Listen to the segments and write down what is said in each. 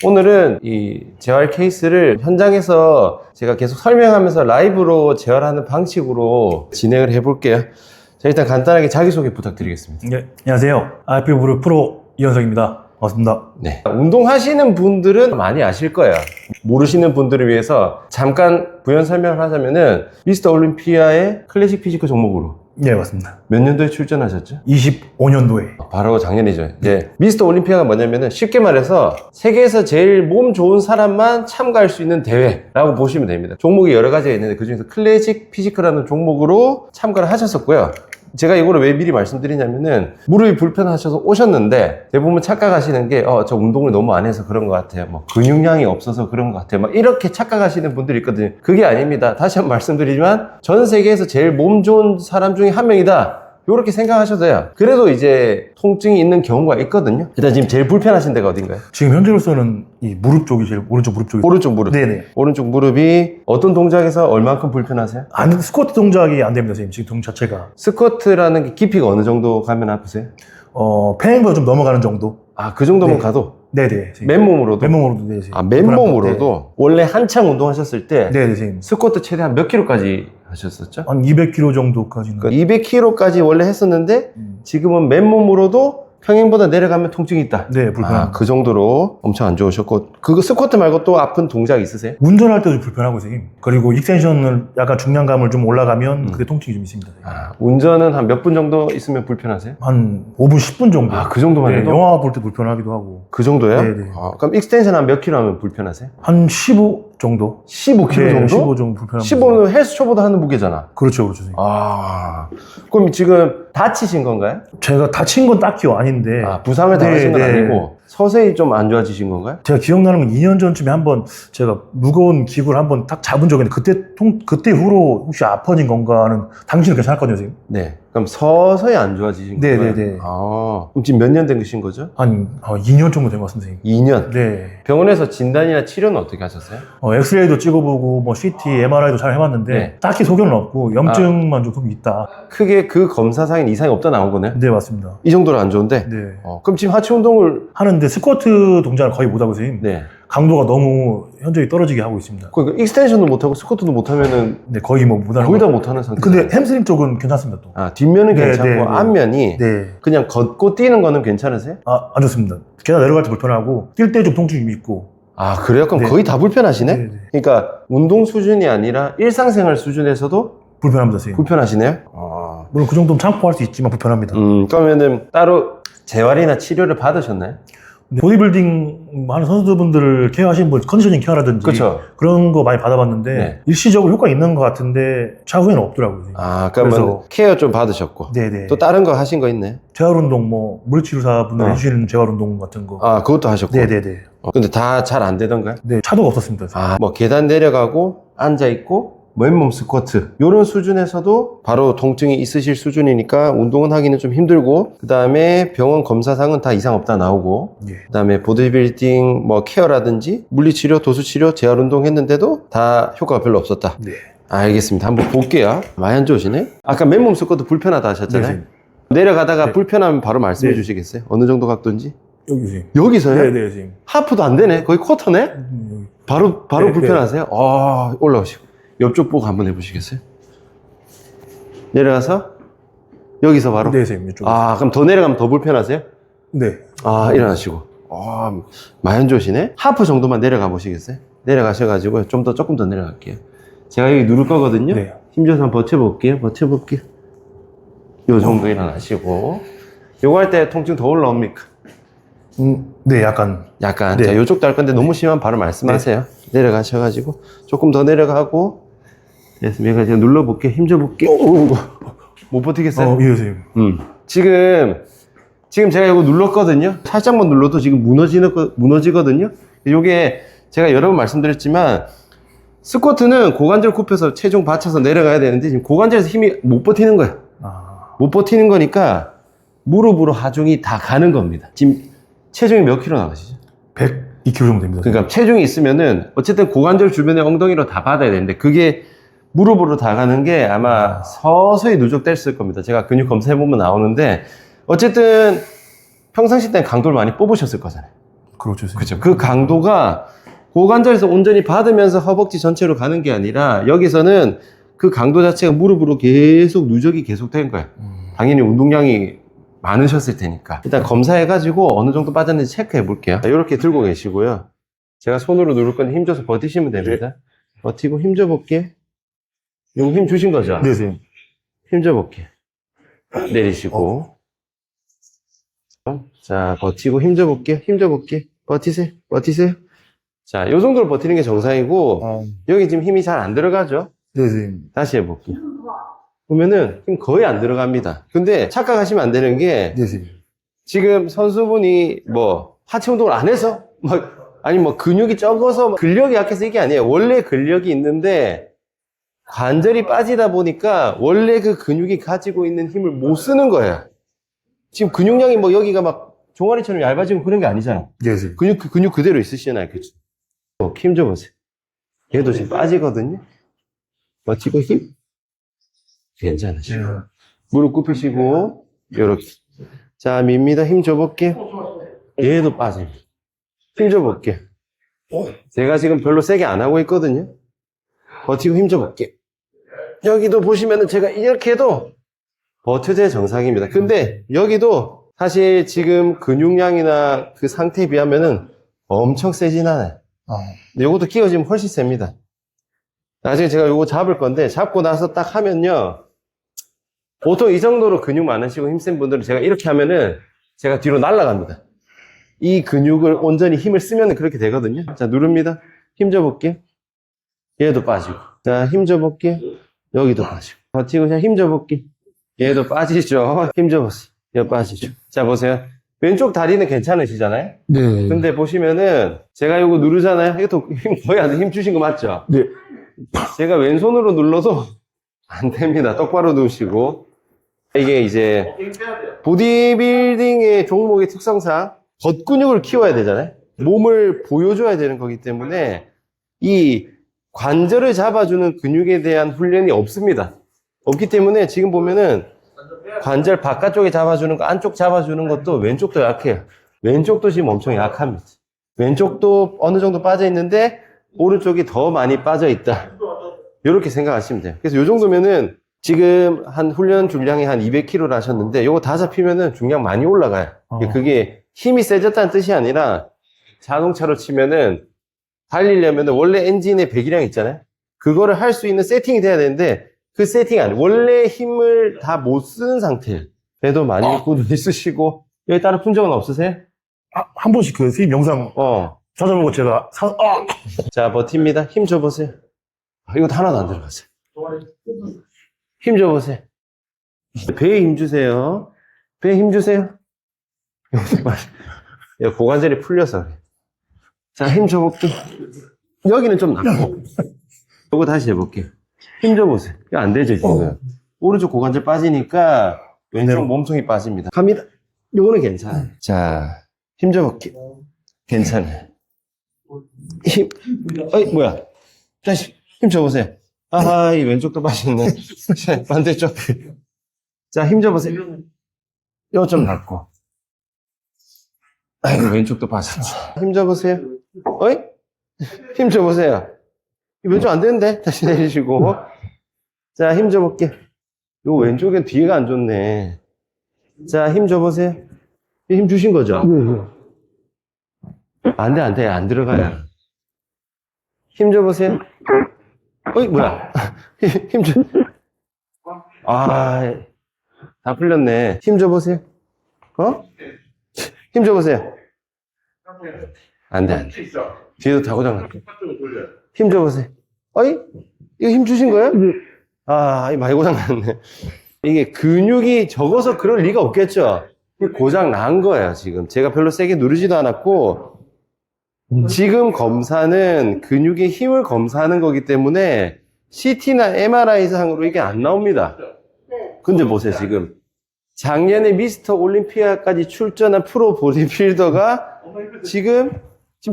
오늘은 이 재활 케이스를 현장에서 제가 계속 설명하면서 라이브로 재활하는 방식으로 진행을 해볼게요. 자, 일단 간단하게 자기소개 부탁드리겠습니다. 네, 안녕하세요. RP 무릎 프로 이현석입니다. 반갑습니다. 네. 운동하시는 분들은 많이 아실 거예요. 모르시는 분들을 위해서 잠깐 부연 설명을 하자면은 미스터 올림피아의 클래식 피지크 종목으로 네, 맞습니다. 몇 년도에 출전하셨죠? 25년도에. 바로 작년이죠. 이제 미스터 올림피아가 뭐냐면은 쉽게 말해서 세계에서 제일 몸 좋은 사람만 참가할 수 있는 대회라고 보시면 됩니다. 종목이 여러 가지가 있는데 그중에서 클래식 피지크라는 종목으로 참가를 하셨었고요. 제가 이거를 왜 미리 말씀드리냐면은 무릎이 불편하셔서 오셨는데 대부분 착각하시는 게 저 운동을 너무 안 해서 그런 것 같아요. 뭐 근육량이 없어서 그런 것 같아요. 막 이렇게 착각하시는 분들이 있거든요. 그게 아닙니다. 다시 한번 말씀드리지만 전 세계에서 제일 몸 좋은 사람 중에 한 명이다. 요렇게 생각하셔도 돼요. 그래도 이제 통증이 있는 경우가 있거든요. 일단 지금 제일 불편하신 데가 어딘가요? 지금 현재로서는 이 무릎 쪽이 제일, 오른쪽 무릎 쪽이. 오른쪽 무릎. 네네. 오른쪽 무릎이 어떤 동작에서 얼만큼 불편하세요? 스쿼트 동작이 안 됩니다, 선생님. 지금 동작 자체가. 스쿼트라는 게 깊이가 어느 정도 가면 아프세요? 페인보다 좀 넘어가는 정도? 아, 그 정도면 네. 가도? 네네. 선생님. 맨몸으로도? 맨몸으로도, 네. 선생님. 아, 맨몸으로도? 원래 한창 운동하셨을 때 네네, 선생님. 스쿼트 최대한 몇 킬로까지 하셨었죠? 한 200kg 정도까지는. 200kg까지 원래 했었는데 지금은 맨몸으로도 평행보다 내려가면 통증이 있다. 네, 불편합니다. 아, 그 정도로 엄청 안 좋으셨고 그거 스쿼트 말고 또 아픈 동작 있으세요? 운전할 때도 불편하고, 선생님. 그리고 익스텐션을 약간 중량감을 좀 올라가면 그게 통증이 좀 있습니다. 선생님. 아, 운전은 한 몇 분 정도 있으면 불편하세요? 한 5분, 10분 정도. 아, 그 정도만 네, 해도? 영화 볼 때 불편하기도 하고. 그 정도예요? 네네. 아, 그럼 익스텐션 한 몇 킬로 하면 불편하세요? 한 15 정도? 15kg 네, 정도? 15 정도 불편합니다. 15는 헬스 초보다 하는 무게잖아. 그렇죠, 그렇죠. 선생님. 아, 그럼 지금 다치신 건가요? 제가 다친 건 딱히 아닌데. 아, 부상을 네, 당하신 건 네. 아니고 서서히 좀 안 좋아지신 건가요? 제가 기억나는 건 2년 전쯤에 한번 제가 무거운 기구를 한번 딱 잡은 적이 있는데 그때 후로 혹시 아파진 건가 하는 당신은 괜찮았거든요, 선생님. 네. 그럼 서서히 안 좋아지신 네, 거예요? 네, 네. 아, 그럼 지금 몇 년 된 거죠? 한 2년 정도 된 것 같습니다, 선생님. 2년. 네. 병원에서 진단이나 치료는 어떻게 하셨어요? 엑스레이도 찍어보고 뭐 CT, MRI도 잘 해봤는데 네. 딱히 소견은 없고 염증만 조금 있다. 크게 그 검사상엔 이상이 없다 나온 거네? 네, 맞습니다. 이 정도로 안 좋은데? 네. 그럼 지금 하체 운동을 하는데 스쿼트 동작을 거의 못하고, 선생님. 네. 강도가 너무 현저히 떨어지게 하고 있습니다. 그러니까 익스텐션도 못하고 스쿼트도 못하면은 네, 거의 뭐 못하는 거의 다 거. 못하는 상태. 근데 햄스트링 쪽은 괜찮습니다, 또. 아, 뒷면은 네, 괜찮고 네, 네. 앞면이 네. 그냥 걷고 뛰는 거는 괜찮으세요? 안 좋습니다. 계단 내려갈 때 불편하고, 뛸 때 좀 통증이 있고. 아, 그래요? 그럼 네. 거의 다 불편하시네? 네, 네. 그러니까 운동 수준이 아니라 일상생활 수준에서도 불편합니다, 선생님. 불편하시네요? 아. 물론 그 정도는 참고할 수 있지만 불편합니다. 그러면은 따로 재활이나 치료를 받으셨나요? 근데 보디빌딩 하는 선수분들을 케어하시는 분, 컨디셔닝 케어라든지 그쵸. 그런 거 많이 받아봤는데 네. 일시적으로 효과 있는 것 같은데 차후에는 없더라고요. 선생님. 아, 그러면 그래서- 케어 좀 받으셨고. 네네. 또 다른 거 하신 거 있나요? 재활운동, 뭐 물리치료사 분들 어. 해주시는 재활운동 같은 거. 아, 그것도 하셨고. 네네네. 근데 다 잘 안 되던가요? 네, 차도가 없었습니다. 아, 뭐 계단 내려가고 앉아있고 맨몸 스쿼트 요런 수준에서도 바로 통증이 있으실 수준이니까 운동은 하기는 좀 힘들고 그 다음에 병원 검사상은 다 이상 없다 나오고 예. 그 다음에 보디빌딩 뭐 케어라든지 물리치료, 도수치료, 재활운동 했는데도 다 효과가 별로 없었다. 네. 알겠습니다. 한번 볼게요. 많이 안 좋으시네? 아까 맨몸 스쿼트 불편하다 하셨잖아요. 네, 내려가다가 네. 불편하면 바로 말씀해 네. 주시겠어요? 어느 정도 각도인지? 여기 선생님. 여기서요? 네네, 선생님. 하프도 안 되네? 거의 쿼터네? 여기. 바로 네, 불편하세요? 아, 올라오시고. 옆쪽 보고 한번 해보시겠어요? 내려가서 여기서 바로? 네, 선생님. 이쪽. 아, 그럼 더 내려가면 더 불편하세요? 네. 아, 일어나시고. 아, 많이 안 좋으시네? 하프 정도만 내려가 보시겠어요? 내려가셔가지고 조금 더 내려갈게요. 제가 여기 누를 거거든요? 네. 힘줘서 한번 버텨볼게요. 요 정도 일어나시고. 요거 할 때 통증 더 올라옵니까? 네, 약간. 약간. 네. 자, 요쪽도 할 건데 너무 심하면 바로 말씀하세요. 내려가셔가지고 조금 더 내려가고 됐습니다. 제가 눌러볼게요. 힘줘볼게요. 못 버티겠어요? 예, 선생님. 지금 제가 이거 눌렀거든요. 살짝만 눌러도 지금 무너지거든요. 요게 제가 여러 번 말씀드렸지만 스쿼트는 고관절 굽혀서 체중 받쳐서 내려가야 되는데 지금 고관절에서 힘이 못 버티는 거예요. 못 버티는 거니까 무릎으로 하중이 다 가는 겁니다. 지금 체중이 몇 킬로 나가시죠? 102kg 정도 됩니다. 그러니까 체중이 있으면은 어쨌든 고관절 주변에 엉덩이로 다 받아야 되는데 그게 무릎으로 다 가는 게 아마 서서히 누적됐을 겁니다. 제가 근육 검사해보면 나오는데 어쨌든 평상시 때는 강도를 많이 뽑으셨을 거잖아요. 그렇죠. 선생님. 그렇죠. 그 강도가 고관절에서 온전히 받으면서 허벅지 전체로 가는 게 아니라 여기서는 그 강도 자체가 무릎으로 계속 누적이 계속된 거예요. 당연히 운동량이 많으셨을 테니까. 일단 검사해가지고 어느 정도 빠졌는지 체크해 볼게요. 이렇게 들고 계시고요. 제가 손으로 누를 건데 힘줘서 버티시면 됩니다. 버티고 힘줘 볼게. 이거 힘 주신 거죠? 네, 선생님. 힘줘 볼게. 내리시고. 자, 버티고 힘줘 볼게. 힘줘 볼게. 버티세요. 버티세요. 자, 요 정도로 버티는 게 정상이고, 여기 지금 힘이 잘 안 들어가죠? 네, 선생님. 다시 해볼게요. 보면은 힘 거의 안 들어갑니다. 근데 착각하시면 안 되는 게, 네, 선생님. 지금 선수분이 뭐, 하체 운동을 안 해서, 아니 뭐 근육이 적어서, 근력이 약해서 이게 아니에요. 원래 근력이 있는데, 관절이 빠지다 보니까, 원래 그 근육이 가지고 있는 힘을 못 쓰는 거예요. 지금 근육량이 뭐 여기가 막, 종아리처럼 얇아지고 그런 게 아니잖아. 네, 선생님. 근육 그대로 있으시잖아요. 그쵸? 힘 줘보세요. 얘도 지금 빠지거든요. 버티고 힘. 괜찮으시고. 무릎 굽히시고, 요렇게. 자, 밉니다. 힘 줘볼게. 얘도 빠집니다. 힘 줘볼게. 제가 지금 별로 세게 안 하고 있거든요. 버티고 힘 줘볼게. 여기도 보시면은 제가 이렇게 해도 버텨줘야 정상입니다. 근데 여기도 사실 지금 근육량이나 그 상태에 비하면은 엄청 세진 않아요. 근데 요것도 끼워지면 훨씬 셉니다. 나중에 제가 요거 잡을 건데, 잡고 나서 딱 하면요. 보통 이 정도로 근육 많으시고 힘센 분들은 제가 이렇게 하면은 제가 뒤로 날아갑니다. 이 근육을 온전히 힘을 쓰면 그렇게 되거든요. 자, 누릅니다. 힘 줘볼게. 얘도 빠지고. 자, 힘 줘볼게. 여기도 빠지고. 버티고 그냥 힘 줘볼게. 얘도 빠지죠. 힘 줘보세요. 얘 빠지죠. 자, 보세요. 왼쪽 다리는 괜찮으시잖아요? 네. 근데 보시면은 제가 이거 누르잖아요. 이것도 힘 거의 안 돼. 힘 주신 거 맞죠? 네. 제가 왼손으로 눌러도 안 됩니다. 똑바로 누우시고. 이게 이제 보디빌딩의 종목의 특성상 겉근육을 키워야 되잖아요. 몸을 보여줘야 되는 거기 때문에 이 관절을 잡아주는 근육에 대한 훈련이 없습니다. 없기 때문에 지금 보면은 관절 바깥쪽에 잡아주는 거, 안쪽 잡아주는 것도 왼쪽도 약해요. 왼쪽도 지금 엄청 약합니다. 왼쪽도 어느 정도 빠져 있는데 오른쪽이 더 많이 빠져 있다. 이렇게 생각하시면 돼요. 그래서 이 정도면은 지금 한 훈련 중량이 한 200kg를 하셨는데 요거 다 잡히면은 중량 많이 올라가요. 그게 힘이 세졌다는 뜻이 아니라 자동차로 치면은 달리려면은 원래 엔진의 배기량 있잖아요. 그거를 할 수 있는 세팅이 돼야 되는데 그 세팅이 아니에요. 원래 힘을 다 못 쓰는 상태예요. 배도 많이 꾸준히 쓰시고 여기 따로 푼 적은 없으세요? 한 번씩 그 선생님 영상 찾아보고 제가 자, 버팁니다. 힘 줘보세요. 이것도 하나도 안 들어갔어요. 힘 줘보세요. 배에 힘 주세요. 배에 힘 주세요. 고관절이 풀려서 그래. 자, 힘 줘볼게요. 여기는 좀 낫고. 이거 다시 해볼게요. 힘 줘보세요. 이거 안 되죠, 지금. 오른쪽 고관절 빠지니까 왼쪽 몸통이 빠집니다. 갑니다. 요거는 괜찮아요. 자, 힘 줘볼게요. 괜찮아요. 힘, 어이, 뭐야. 다시, 힘 줘보세요. 아하, 이 왼쪽도 빠졌네. 반대쪽. 자, 힘 줘보세요. 이거 좀 낫고. 아이고, 왼쪽도 빠졌지. 힘 줘보세요. 어이? 힘 줘보세요. 왼쪽 안 되는데? 다시 내리시고. 자, 힘 줘볼게. 요 왼쪽엔 뒤에가 안 좋네. 자, 힘 줘보세요. 힘 주신 거죠? 안 돼, 안 돼. 안 들어가요. 힘 줘보세요. 어이, 뭐야. 힘 줘. 아, 다 풀렸네. 힘 줘보세요. 힘 줘보세요. 안 돼, 안 돼. 뒤에도 다 고장났게. 힘 줘보세요. 어이? 이거 힘 주신 거예요? 아, 이 많이 고장났네. 이게 근육이 적어서 그럴 리가 없겠죠? 고장 난 거예요, 지금. 제가 별로 세게 누르지도 않았고, 지금 검사는 근육의 힘을 검사하는 거기 때문에 CT나 MRI 상으로 이게 안 나옵니다. 근데 보세요, 지금. 작년에 미스터 올림피아까지 출전한 프로 보디빌더가 지금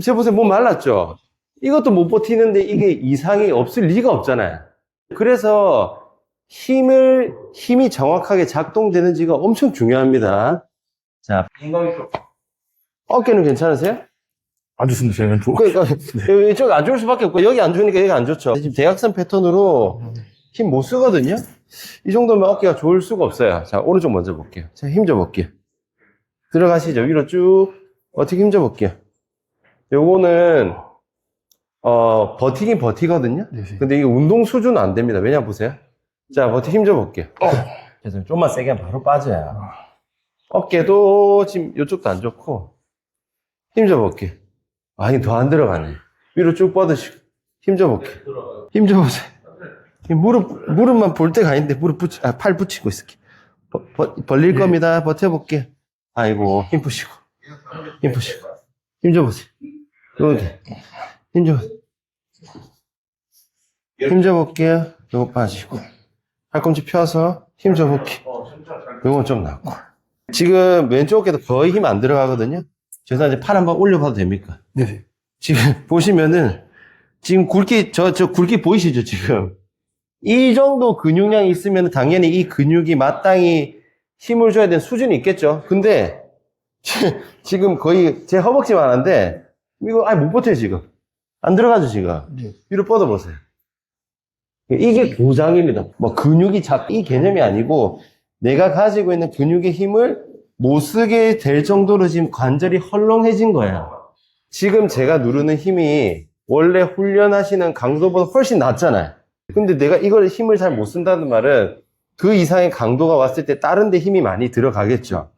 재보세요. 몸 말랐죠? 이것도 못 버티는데 이게 이상이 없을 리가 없잖아요. 그래서 힘이 정확하게 작동되는지가 엄청 중요합니다. 자, 어깨는 괜찮으세요? 안 좋습니다. 제 왼쪽. 그러니까 이쪽 안 좋을 수밖에 없고 여기 안 좋으니까 여기 안 좋죠. 지금 대각선 패턴으로 힘 못 쓰거든요. 이 정도면 어깨가 좋을 수가 없어요. 자, 오른쪽 먼저 볼게요. 자, 힘 줘 볼게요. 들어가시죠. 위로 쭉 어떻게 힘 줘 볼게요. 요거는 버티긴 버티거든요. 네. 근데 이게 운동 수준은 안 됩니다. 왜냐 보세요. 자, 버티 힘 줘 볼게요. 그래서 좀만 세게 하면 바로 빠져요. 어깨도 지금 이쪽도 안 좋고 힘 줘 볼게요. 아니 더 안 들어가네. 위로 쭉 뻗으시고 힘 줘 볼게요. 힘 줘 보세요. 무릎만 볼 때가 아닌데 팔 붙이고 있을게. 벌릴 겁니다. 버텨볼게요. 아이고 힘 푸시고 힘 푸시고 힘 줘 보세요. 이렇게 힘 줘. 힘 줘 볼게요. 요거 빠지고 팔꿈치 펴서 힘 줘 볼게요. 요건 좀 낫고. 지금 왼쪽 어깨도 거의 힘 안 들어가거든요. 죄송한데 팔 한번 올려봐도 됩니까? 네. 지금 보시면은 지금 굵기 저 굵기 보이시죠 지금? 이 정도 근육량이 있으면 당연히 이 근육이 마땅히 힘을 줘야 되는 수준이 있겠죠. 근데 지금 거의 제 허벅지만 한데 이거 아예 못 버텨요 지금. 안 들어가죠 지금. 네. 위로 뻗어보세요. 이게 고장입니다. 뭐 근육이 이 개념이 아니고 내가 가지고 있는 근육의 힘을 못 쓰게 될 정도로 지금 관절이 헐렁해진 거야. 지금 제가 누르는 힘이 원래 훈련하시는 강도보다 훨씬 낮잖아요. 근데 내가 이걸 힘을 잘 못 쓴다는 말은 그 이상의 강도가 왔을 때 다른 데 힘이 많이 들어가겠죠.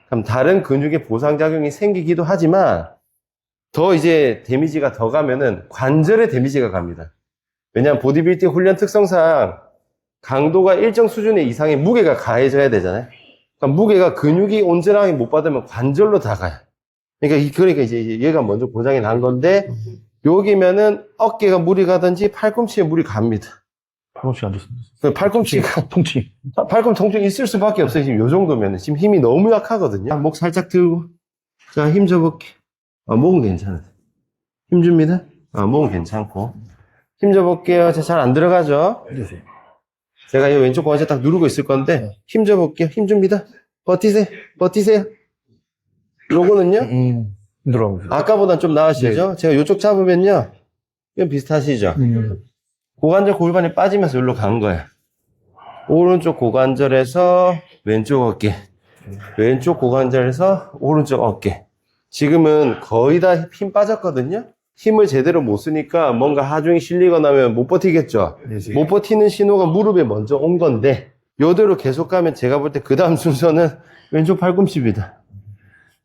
그럼 다른 근육의 보상작용이 생기기도 하지만 더 이제 데미지가 더 가면은 관절에 데미지가 갑니다. 왜냐하면 보디빌딩 훈련 특성상 강도가 일정 수준의 이상의 무게가 가해져야 되잖아요. 그러니까 무게가 근육이 온전하게 못 받으면 관절로 다 가요. 그러니까 이제 얘가 먼저 고장이 난 건데 여기면은 어깨가 무리 가든지 팔꿈치에 무리 갑니다. 팔꿈치가 안 좋습니다. 팔꿈치가 통증. 팔꿈치 통증이 있을 수밖에 없어요. 지금 요 정도면은 지금 힘이 너무 약하거든요. 목 살짝 들고 자 힘 줘볼게. 목은 괜찮아요. 힘 줍니다. 목은 괜찮고 힘 줘볼게요. 잘 안 들어가죠. 네. 제가 이 왼쪽 고관절 딱 누르고 있을 건데 힘 줘볼게요. 힘 줍니다. 버티세요. 요거는요 힘들어합니다. 아까보단 좀 나으시죠? 제가 요쪽 잡으면요 이건 비슷하시죠? 고관절 골반이 빠지면서 여기로 간 거예요. 오른쪽 고관절에서 왼쪽 어깨, 왼쪽 고관절에서 오른쪽 어깨. 지금은 거의 다 힘 빠졌거든요. 힘을 제대로 못 쓰니까 뭔가 하중이 실리거나 하면 못 버티겠죠. 못 버티는 신호가 무릎에 먼저 온 건데 요대로 계속 가면 제가 볼 때 그 다음 순서는 왼쪽 팔꿈치입니다.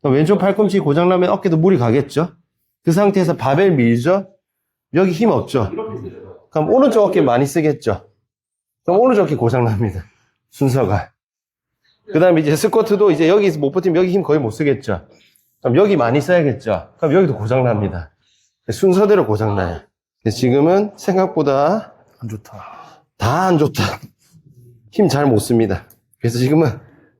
왼쪽 팔꿈치 고장나면 어깨도 무리 가겠죠. 그 상태에서 바벨 밀죠. 여기 힘 없죠. 그럼 오른쪽 어깨 많이 쓰겠죠. 그럼 오른쪽 어깨 고장납니다. 순서가. 그 다음에 이제 스쿼트도 이제 여기서 못 버티면 여기 힘 거의 못 쓰겠죠. 그럼 여기 많이 써야겠죠. 그럼 여기도 고장납니다. 순서대로 고장나요. 지금은 생각보다 안 좋다. 다 안 좋다. 힘 잘 못 씁니다. 그래서 지금은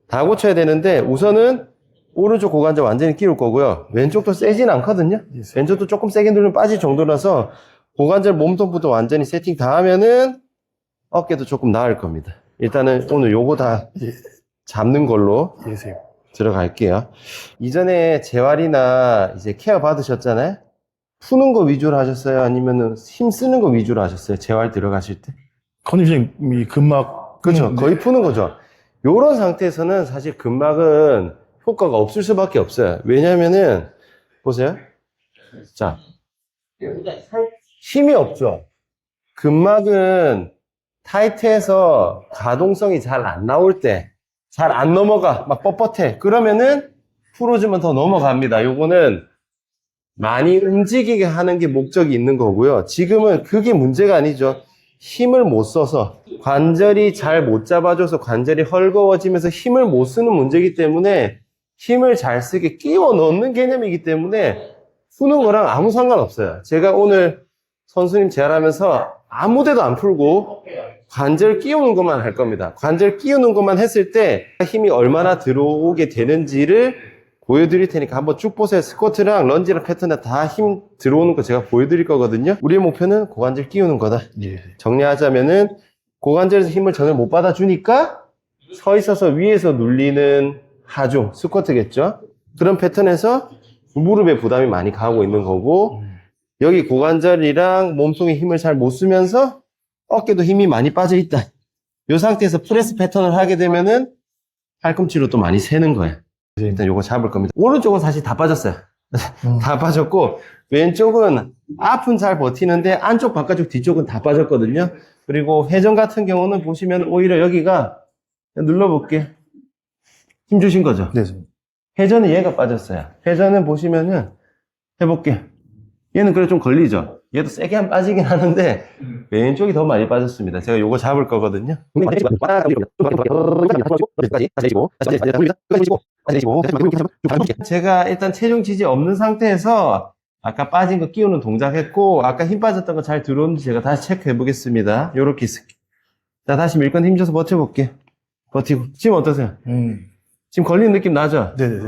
다 고쳐야 되는데 우선은 오른쪽 고관절 완전히 끼울 거고요. 왼쪽도 세진 않거든요. 왼쪽도 조금 세게 누르면 빠질 정도라서 고관절 몸통부터 완전히 세팅 다 하면은 어깨도 조금 나을 겁니다. 일단은 오늘 요거 다 잡는 걸로 들어갈게요. 이전에 재활이나 이제 케어 받으셨잖아요. 푸는 거 위주로 하셨어요? 아니면은 힘 쓰는 거 위주로 하셨어요? 재활 들어가실 때? 컨디셔닝이 근막. 그렇죠. 거의 푸는 거죠. 요런 상태에서는 사실 근막은 효과가 없을 수밖에 없어요. 왜냐면은, 보세요. 자. 힘이 없죠. 근막은 타이트해서 가동성이 잘 안 나올 때, 잘 안 넘어가, 막 뻣뻣해. 그러면은 풀어주면 더 넘어갑니다. 요거는 많이 움직이게 하는 게 목적이 있는 거고요. 지금은 그게 문제가 아니죠. 힘을 못 써서 관절이 잘 못 잡아줘서 관절이 헐거워지면서 힘을 못 쓰는 문제이기 때문에 힘을 잘 쓰게 끼워 넣는 개념이기 때문에 푸는 거랑 아무 상관없어요. 제가 오늘 선수님 재활하면서 아무 데도 안 풀고 관절 끼우는 것만 할 겁니다. 관절 끼우는 것만 했을 때 힘이 얼마나 들어오게 되는지를 보여드릴 테니까 한번 쭉 보세요. 스쿼트랑 런지랑 패턴에 다 힘 들어오는 거 제가 보여드릴 거거든요. 우리의 목표는 고관절 끼우는 거다. 정리하자면은 고관절에서 힘을 전혀 못 받아주니까 서 있어서 위에서 눌리는 하중, 스쿼트겠죠. 그런 패턴에서 무릎에 부담이 많이 가고 있는 거고, 여기 고관절이랑 몸통에 힘을 잘 못 쓰면서 어깨도 힘이 많이 빠져 있다. 이 상태에서 프레스 패턴을 하게 되면은 팔꿈치로 또 많이 세는 거예요. 일단 요거 잡을 겁니다. 오른쪽은 사실 다 빠졌어요. 다 빠졌고, 왼쪽은 앞은 잘 버티는데 안쪽, 바깥쪽, 뒤쪽은 다 빠졌거든요. 그리고 회전 같은 경우는 보시면 오히려 여기가 눌러볼게. 힘 주신 거죠? 네, 선생님. 회전은 얘가 빠졌어요. 회전은 보시면은 해볼게. 얘는 그래 좀 걸리죠? 얘도 세게 한 빠지긴 하는데 왼쪽이 더 많이 빠졌습니다. 제가 요거 잡을 거거든요. 제가 일단 체중 지지 없는 상태에서 아까 빠진 거 끼우는 동작 했고, 아까 힘 빠졌던 거 잘 들어오는지 제가 다시 체크해 보겠습니다. 요렇게 있을게. 자, 다시 밀건 힘줘서 버텨볼게. 버티고. 지금 어떠세요? 지금 걸리는 느낌 나죠? 네네네.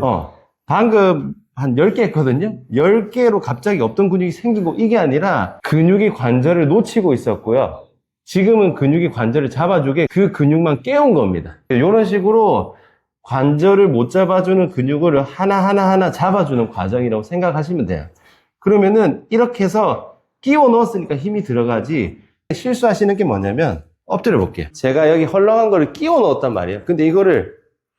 방금 한 10개 했거든요? 10개로 갑자기 없던 근육이 생기고, 이게 아니라 근육이 관절을 놓치고 있었고요. 지금은 근육이 관절을 잡아주게 그 근육만 깨운 겁니다. 이런 식으로 관절을 못 잡아주는 근육을 하나하나 잡아주는 과정이라고 생각하시면 돼요. 그러면은 이렇게 해서 끼워 넣었으니까 힘이 들어가지, 실수하시는 게 뭐냐면, 엎드려 볼게요. 제가 여기 헐렁한 거를 끼워 넣었단 말이에요. 근데 이거를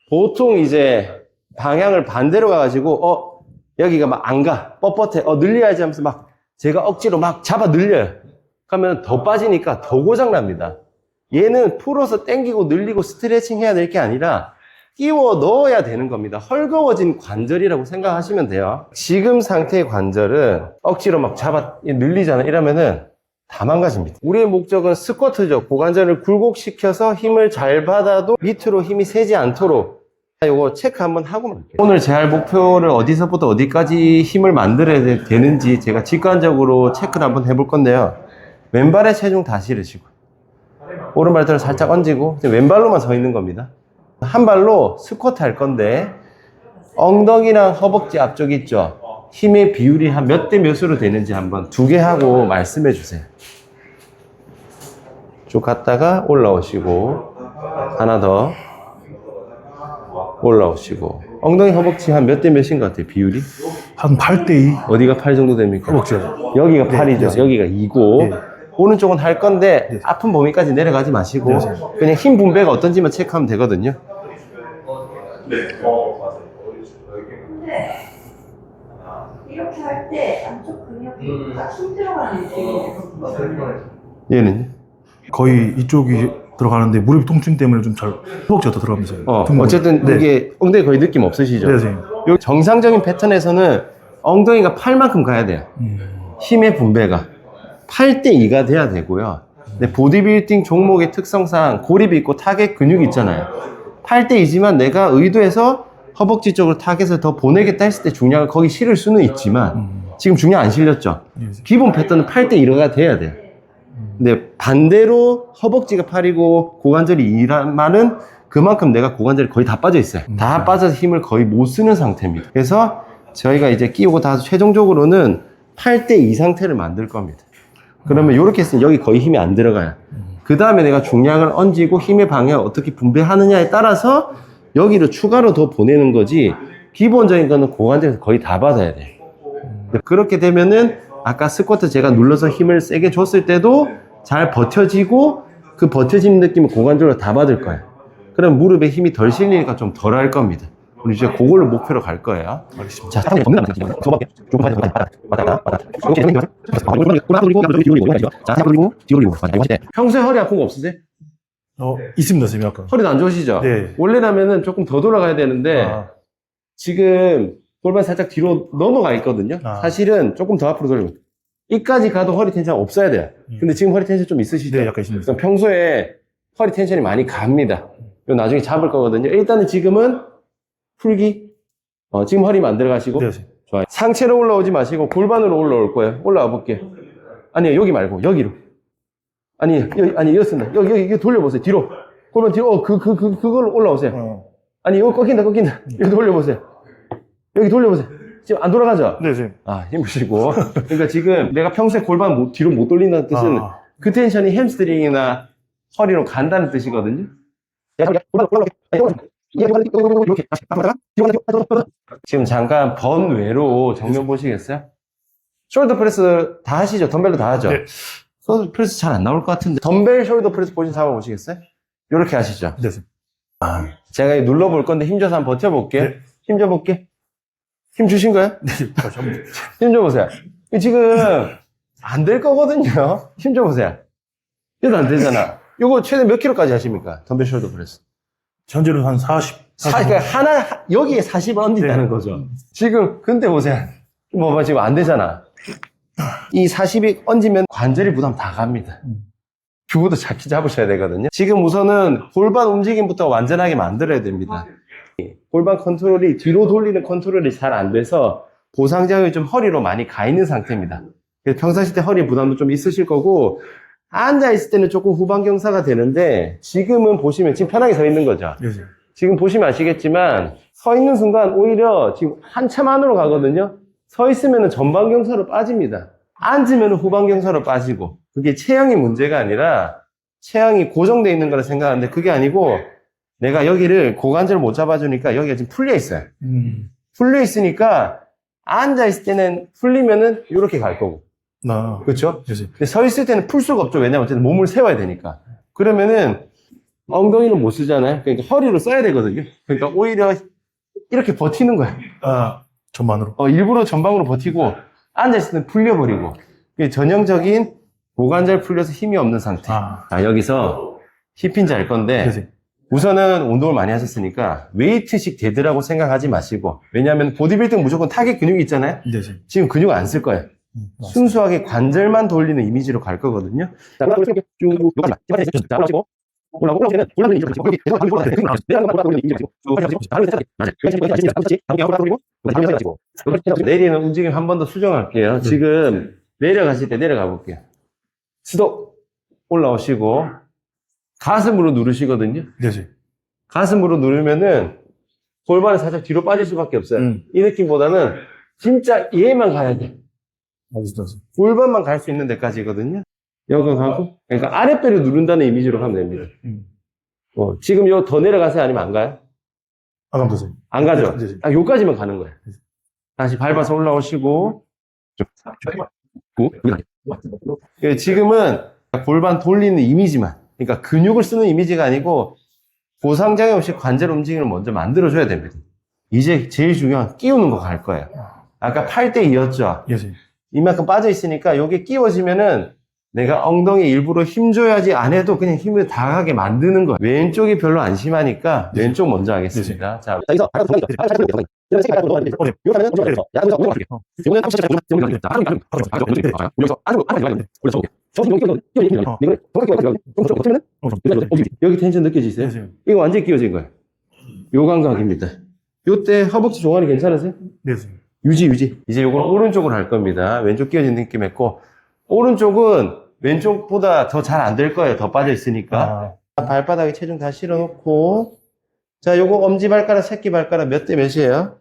보통 이제 방향을 반대로 가가지고, 여기가 막 안 가. 뻣뻣해. 늘려야지 하면서 막 제가 억지로 막 잡아 늘려요. 그러면 더 빠지니까 더 고장납니다. 얘는 풀어서 당기고 늘리고 스트레칭 해야 될 게 아니라 끼워 넣어야 되는 겁니다. 헐거워진 관절이라고 생각하시면 돼요. 지금 상태의 관절은 억지로 막 잡아 늘리잖아요. 이러면은 다 망가집니다. 우리의 목적은 스쿼트죠. 고관절을 굴곡시켜서 힘을 잘 받아도 밑으로 힘이 새지 않도록, 요거 체크 한번 하고 말게요. 오늘 제 할 목표를 어디서부터 어디까지 힘을 만들어야 되는지 제가 직관적으로 체크를 한번 해볼 건데요. 왼발에 체중 다 실으시고, 오른발들을 살짝 얹고, 왼발로만 서 있는 겁니다. 한 발로 스쿼트 할 건데, 엉덩이랑 허벅지 앞쪽 있죠? 힘의 비율이 한 몇 대 몇으로 되는지 한번 2개 하고 말씀해 주세요. 쭉 갔다가 올라오시고, 하나 더 올라오시고, 엉덩이 허벅지 한 몇 대 몇인 것 같아요, 비율이? 한 8대2. 어디가 8 정도 됩니까? 허벅지요. 여기가 8이죠. 네. 여기가 2고, 네. 오른쪽은 할 건데, 네. 아픈 범위까지 내려가지 마시고, 네. 그냥 힘 분배가 어떤지만 체크하면 되거든요. 이렇게 할 때 안쪽 근육이 딱 힘 들어가는 느낌이 얘는? 거의 이쪽이 들어가는데 무릎 통증 때문에 좀 잘 허벅지가 더 들어가면서. 어쨌든 네. 이게 엉덩이 거의 느낌 없으시죠? 네, 선생님. 요 정상적인 패턴에서는 엉덩이가 8만큼 가야 돼요. 힘의 분배가 8대2가 돼야 되고요. 근데 보디빌딩 종목의 특성상 고립이 있고 타겟 근육이 있잖아요. 8대2지만 내가 의도해서 허벅지 쪽으로 타겟을 더 보내겠다 했을 때 중량을 거기 실을 수는 있지만 지금 중량 안 실렸죠? 기본 패턴은 8대1가 돼야 돼요. 근데 반대로 허벅지가 8이고 고관절이 2라면은 그만큼 내가 고관절이 거의 다 빠져 있어요. 다 빠져서 힘을 거의 못 쓰는 상태입니다. 그래서 저희가 이제 끼우고 다 최종적으로는 8대2 상태를 만들 겁니다. 그러면 이렇게 했으면 여기 거의 힘이 안 들어가요. 그 다음에 내가 중량을 얹고 힘의 방향을 어떻게 분배하느냐에 따라서 여기를 추가로 더 보내는 거지, 기본적인 거는 고관절에서 거의 다 받아야 돼요. 그렇게 되면은 아까 스쿼트 제가 눌러서 힘을 세게 줬을 때도 잘 버텨지고, 그 버텨진 느낌을 고관절로 다 받을 거예요. 그럼 무릎에 힘이 덜 실리니까 좀 덜 할 겁니다. 우리 이제 그걸로 목표로 갈 거예요. 알겠습니다. 자, 상대 없는 남자 두 번째. 쭉 받아. 평소에 허리 아픈 거 없으세요? 있습니다, 선생님. 아까. 허리도 안 좋으시죠? 네. 원래라면은 조금 더 돌아가야 되는데 지금 골반 살짝 뒤로 넘어가 있거든요. 사실은 조금 더 앞으로 돌리고 이까지 가도 허리 텐션 없어야 돼요. 근데 지금 허리 텐션 좀 있으시죠? 네, 약간 있습니다. 그럼 평소에 허리 텐션이 많이 갑니다. 이거 나중에 잡을 거거든요. 일단은 지금은 풀기. 지금 허리 만들어 가시고. 네, 선생님. 좋아요. 상체로 올라오지 마시고 골반으로 올라올 거예요. 올라와 볼게요. 아니, 여기 말고 여기로. 아니, 이렇습니다. 여기 돌려보세요. 뒤로. 골반 뒤로. 그걸로 올라오세요. 아니, 이거 꺾인다. 여기 돌려보세요. 여기 돌려보세요. 지금 안 돌아가죠? 네, 선생님. 힘으시고. 그러니까 지금 내가 평소에 골반 뒤로 못 돌린다는 뜻은 그 텐션이 햄스트링이나 허리로 간다는 뜻이거든요. 지금 잠깐 번외로 정면 보시겠어요? 숄더 프레스 다 하시죠? 덤벨도 다 하죠? 네. 숄더 프레스 잘 안 나올 것 같은데 덤벨 숄더 프레스 포지션 잡아보시겠어요? 이렇게 하시죠? 네, 선생님. 제가 눌러볼 건데 힘줘서 한번 버텨볼게요. 네. 힘 줘볼게. 힘 주신 거예요? 네, 다시 한번. 힘 줘보세요. 지금 안 될 거거든요. 힘 줘보세요. 이거 안 되잖아. 이거 최대 몇 킬로까지 하십니까? 덤벨 숄더 프레스. 현재는 한 40. 그러니까 여기에 40을 얹는다는 네. 거죠. 지금, 근데 보세요. 뭐, 지금 안 되잖아. 이 40이 얹으면 관절이 부담 다 갑니다. 그거도 잡히 잡으셔야 되거든요. 지금 우선은 골반 움직임부터 완전하게 만들어야 됩니다. 골반 컨트롤이 뒤로 돌리는 컨트롤이 잘 안 돼서 보상자극이 좀 허리로 많이 가 있는 상태입니다. 그래서 평상시 때 허리 부담도 좀 있으실 거고, 앉아있을 때는 조금 후방경사가 되는데, 지금은 보시면 지금 편하게 서 있는 거죠. 네, 선생님. 지금 보시면 아시겠지만, 서 있는 순간 오히려 지금 한참 안으로 가거든요. 서 있으면 전방경사로 빠집니다. 앉으면 후방경사로 빠지고, 그게 체형이 문제가 아니라, 체형이 고정되어 있는 거라 생각하는데, 그게 아니고, 내가 여기를 고관절을 못 잡아주니까 여기가 지금 풀려 있어요. 풀려 있으니까, 앉아있을 때는 풀리면은 이렇게 갈 거고. 그렇죠? 네, 선생님. 근데 서 있을 때는 풀 수가 없죠. 왜냐면 어쨌든 몸을 세워야 되니까. 그러면은 엉덩이는 못 쓰잖아요. 그러니까 허리로 써야 되거든요. 그러니까 오히려 이렇게 버티는 거야. 전만으로. 일부러 전방으로 버티고 앉아있을 때는 풀려버리고. 그게 전형적인 고관절 풀려서 힘이 없는 상태. 자, 여기서 힙핀지 할 건데 네, 선생님. 우선은 운동을 많이 하셨으니까 웨이트식 되더라고 생각하지 마시고, 왜냐하면 보디빌딩 무조건 타겟 근육이 있잖아요. 네, 선생님. 지금 근육 안 쓸 거예요. 순수하게 관절만 돌리는 이미지로 갈 거거든요. 자, 이렇게 쭉 올라오시고, 올라오시면 골반을 이렇게 여기 계속 내려가면 올라오는 이미지가 있고, 내리는 움직임 한 번 더 수정할게요. 지금 내려가실 때 내려가 볼게요. 스톱 올라오시고 가슴으로 누르시거든요. 네, 선생님. 가슴으로 누르면은 골반이 살짝 뒤로 빠질 수밖에 없어요. 이 느낌보다는 진짜 얘만 가야 돼. 알겠습니다. 골반만 갈 수 있는 데까지거든요. 여기 가고, 그러니까 아랫배를 누른다는 이미지로 가면 됩니다. 지금 요 더 내려가세요? 아니면 안 가요? 아감 선생님. 안 가죠? 네, 네. 요까지만 가는 거예요. 다시 밟아서 올라오시고, 지금은 골반 돌리는 이미지만, 그러니까 근육을 쓰는 이미지가 아니고, 보상장애 없이 관절 움직임을 먼저 만들어줘야 됩니다. 이제 제일 중요한 끼우는 거 갈 거예요. 아까 8대2였죠? 예, 선생님. 이만큼 빠져 있으니까 여기 끼워지면은 내가 엉덩이 일부러 힘줘야지 안 해도 그냥 힘을 다 가게 만드는 거야. 왼쪽이 별로 안 심하니까 왼쪽 먼저 하겠습니다. 자, 여기서 여기 텐션 느껴지세요? 네, 선생님. 이거 완전히 끼워진 거예요. 요 감각입니다. 요때 허벅지 종아리 괜찮으세요? 네, 선생님. 유지. 이제 요건 오른쪽으로 할 겁니다. 왼쪽 끼워진 느낌 했고, 오른쪽은 왼쪽보다 더 잘 안 될 거예요. 더 빠져 있으니까. 발바닥에 체중 다 실어 놓고, 자, 요거 엄지발가락, 새끼발가락 몇 대 몇이에요?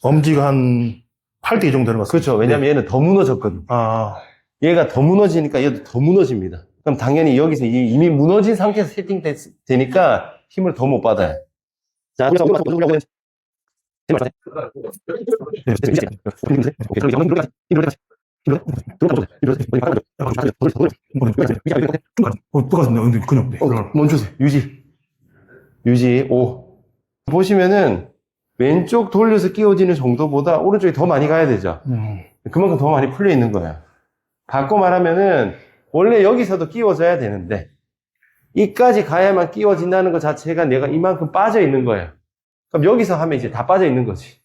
엄지가 한 8대 2 정도 되는 것 같습니다. 그렇죠. 왜냐면 얘는 더 무너졌거든. 얘가 더 무너지니까 얘도 더 무너집니다. 그럼 당연히 여기서 이미 무너진 상태에서 세팅되니까 힘을 더 못 받아요. 자, 똑같은데, 근육. 네. 멈추세요. 유지 5. 보시면은 왼쪽 돌려서 끼워지는 정도보다 오른쪽이 더 많이 가야 되죠. 그만큼 더 많이 풀려 있는 거예요. 바꿔 말하면은 원래 여기서도 끼워져야 되는데 이까지 가야만 끼워진다는 것 자체가 내가 이만큼 빠져 있는 거예요. 그럼 여기서 하면 이제 다 빠져 있는 거지.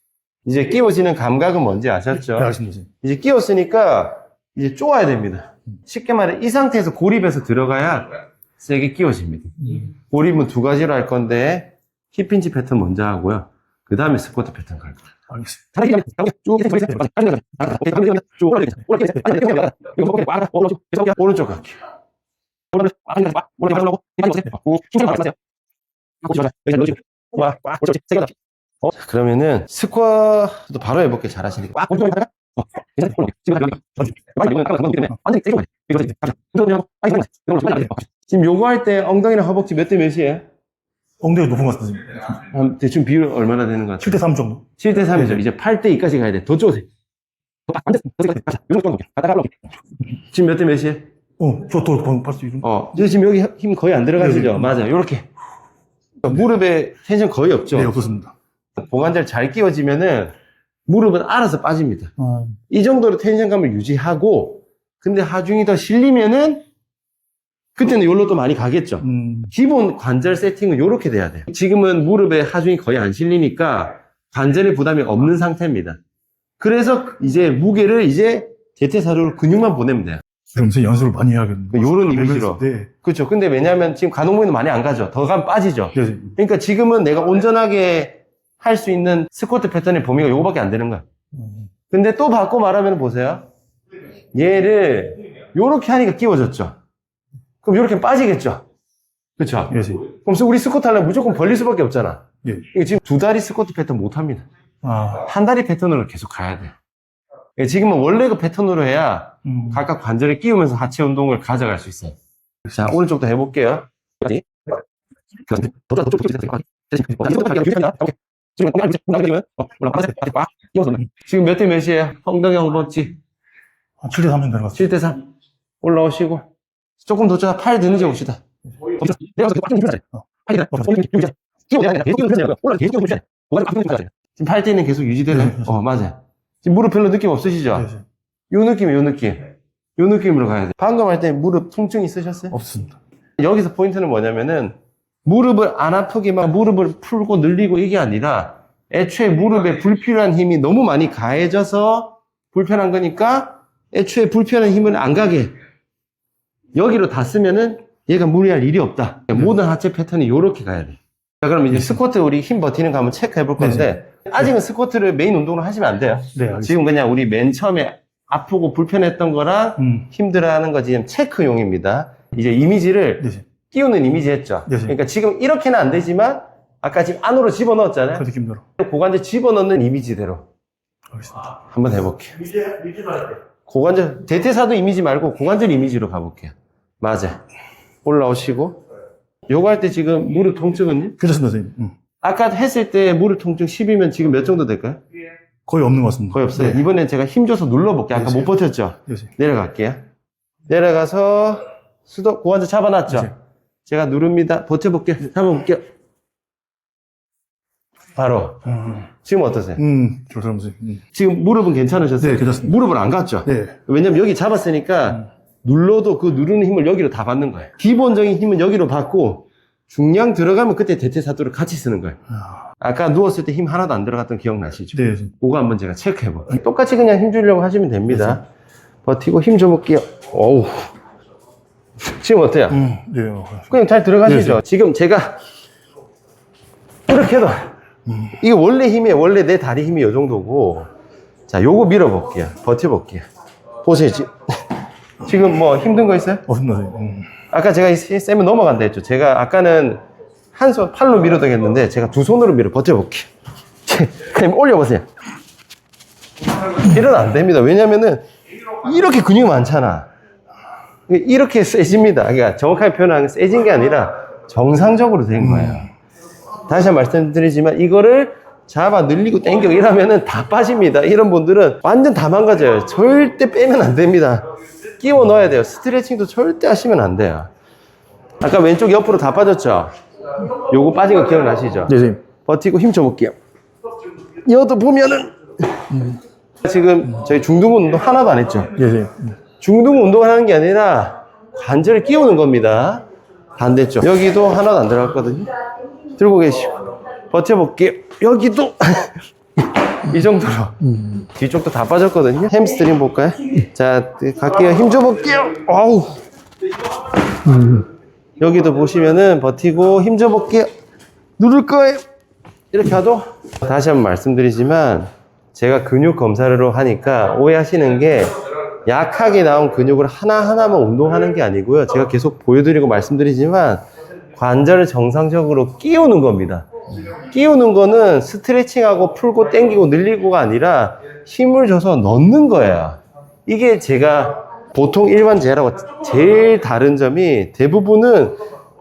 이제 끼워지는 감각은 뭔지 아셨죠? 네, 알겠습니다. 이제 끼웠으니까 이제 쪼아야 됩니다. 쉽게 말해 이 상태에서 고립해서 들어가야 세게 끼워집니다. 고립은 두 가지로 할 건데 힙힌지 패턴 먼저 하고요. 그 다음에 스쿼트 패턴 갈 거예요. 알겠습니다. 오른쪽 갈게요. 그러면은 스쿼트도 바로 해볼게. 잘하시니까. 지금 요거 할 때 엉덩이랑 허벅지 몇 대 몇이에요? 엉덩이 높은 것 같습니다. 대충 비율 얼마나 되는 것 같아요? 7대3 정도. 7대 3이죠. 네. 이제 8대 2까지 가야 돼. 더 쪼세요. 지금 몇 대 몇이에요? 저도 볼수 있는. 이제 지금 여기 힘 거의 안 들어가시죠? 네. 맞아요. 요렇게. 무릎에 텐션 거의 없죠? 네, 없었습니다. 고관절 잘 끼워지면은 무릎은 알아서 빠집니다. 이 정도로 텐션감을 유지하고, 근데 하중이 더 실리면은, 그때는 요로 또 많이 가겠죠? 기본 관절 세팅은 요렇게 돼야 돼요. 지금은 무릎에 하중이 거의 안 실리니까 관절에 부담이 없는 상태입니다. 그래서 이제 무게를 이제 대퇴사료로 근육만 보내면 돼요. 그럼 선생님 연습을 많이 해야겠네요. 요런 이미지로. 네. 그렇죠. 근데 왜냐하면 지금 가동범위는 많이 안 가죠. 더 가면 빠지죠. 네, 선생님. 그러니까 지금은 내가 온전하게 할 수 있는 스쿼트 패턴의 범위가 요거밖에 안 되는 거야. 근데 또 바꿔 말하면 보세요. 얘를 요렇게 하니까 끼워졌죠. 그럼 요렇게 빠지겠죠. 그렇죠. 네, 선생님. 그럼 우리 스쿼트 하려면 무조건 벌릴 수밖에 없잖아. 예. 이거 지금 두 다리 스쿼트 패턴 못 합니다. 한 다리 패턴으로 계속 가야 돼요. 지금은 원래 그 패턴으로 해야 각각 관절을 끼우면서 하체 운동을 가져갈 수 있어요. 자, 오른쪽도 해볼게요. 지금 몇 대 몇이에요? 엉덩이 엉벅지 7대3 정도 되는 것 같습니다. 7대 3 올라오시고 조금 더 줘. 팔 드는 게 봅시다. 지금 팔 때는 계속 유지되네. 네, 맞아요. 지금 무릎 별로 느낌 없으시죠? 네, 선생님. 요 느낌, 요 느낌. 요 느낌으로 가야 돼. 방금 할 때 무릎 통증 있으셨어요? 없습니다. 여기서 포인트는 뭐냐면은 무릎을 안 아프게만 무릎을 풀고 늘리고 이게 아니라 애초에 무릎에 불필요한 힘이 너무 많이 가해져서 불편한 거니까 애초에 불편한 힘을 안 가게 여기로 다 쓰면은 얘가 무리할 일이 없다. 모든 하체 패턴이 요렇게 가야 돼. 자, 그럼 이제 스쿼트 우리 힘 버티는 거 한번 체크해 볼 건데 아직은 스쿼트를 메인 운동으로 하시면 안 돼요. 네, 알겠습니다. 지금 그냥 우리 맨 처음에 아프고 불편했던 거랑 힘들어하는 거 지금 체크용입니다. 이제 이미지를 네, 선생님. 끼우는 이미지 했죠. 네, 선생님. 그러니까 지금 이렇게는 안 되지만 아까 지금 안으로 집어넣었잖아요. 그 느낌대로. 고관절 집어넣는 이미지대로 알겠습니다. 한번 해볼게요. 고관절 대퇴사도 이미지 말고 고관절 이미지로 가볼게요. 맞아. 올라오시고 요거 할 때 지금 무릎 통증은요? 괜찮습니다, 선생님. 아까 했을 때 무릎 통증 10이면 지금 몇 정도 될까요? 거의 없는 것 같습니다. 거의 없어요. 네. 이번엔 제가 힘줘서 눌러볼게요. 아까 네, 못 버텼죠? 네, 선생님. 내려갈게요. 내려가서 수도 고관절 잡아놨죠? 네. 제가 누릅니다. 버텨볼게요. 잡아볼게요. 바로. 지금 어떠세요? 좋습니다, 선생님. 지금 무릎은 괜찮으셨어요? 네, 괜찮습니다. 무릎은 안 갔죠? 네. 왜냐면 여기 잡았으니까 눌러도 그 누르는 힘을 여기로 다 받는 거예요. 기본적인 힘은 여기로 받고 중량 들어가면 그때 대퇴사두를 같이 쓰는 거예요. 아까 누웠을 때 힘 하나도 안 들어갔던 기억나시죠? 네, 선생님. 그거 한번 제가 체크해볼게요. 똑같이 그냥 힘 주려고 하시면 됩니다. 버티고 힘 줘볼게요. 어우. 지금 어때요? 네. 그냥 잘 들어가시죠? 네, 지금 제가 이렇게 해도 이게 원래 힘이에요. 원래 내 다리 힘이 이 정도고 자, 요거 밀어볼게요. 버텨볼게요. 보세요. 지금 뭐 힘든 거 있어요? 없습니다, 선생님. 아까 제가 쌤은 넘어간다 했죠. 제가 아까는 한 손, 팔로 밀어도 되겠는데 제가 두 손으로 밀어 버텨볼게요. 그냥 올려보세요. 이러면 안 됩니다. 왜냐면은 이렇게 근육이 많잖아. 이렇게 세집니다. 그러니까 정확하게 표현하면 세진 게 아니라 정상적으로 된 거예요. 다시 한번 말씀드리지만 이거를 잡아 늘리고 당겨 이러면은 다 빠집니다. 이런 분들은 완전 다 망가져요. 절대 빼면 안 됩니다. 끼워 넣어야 돼요. 스트레칭도 절대 하시면 안 돼요. 아까 왼쪽 옆으로 다 빠졌죠? 요거 빠진 거 기억나시죠? 네, 선생님. 버티고 힘 줘볼게요. 이것도 보면은 지금 저희 중둔근 운동 하나도 안 했죠? 네, 선생님. 중둔근 운동을 하는 게 아니라 관절을 끼우는 겁니다. 반대쪽. 여기도 하나도 안 들어갔거든요. 들고 계시고 버텨볼게요. 여기도 이 정도로 뒤쪽도 다 빠졌거든요. 햄스트링 볼까요? 자, 갈게요. 힘 줘볼게요. 어우. 여기도 보시면은 버티고 힘 줘볼게요. 누를 거예요. 이렇게 하도 다시 한번 말씀드리지만 제가 근육 검사를 하니까 오해하시는 게 약하게 나온 근육을 하나하나만 운동하는 게 아니고요. 제가 계속 보여드리고 말씀드리지만 관절을 정상적으로 끼우는 겁니다. 끼우는 거는 스트레칭하고 풀고 당기고 늘리고가 아니라 힘을 줘서 넣는 거예요. 이게 제가 보통 일반 재활하고 제일 다른 점이 대부분은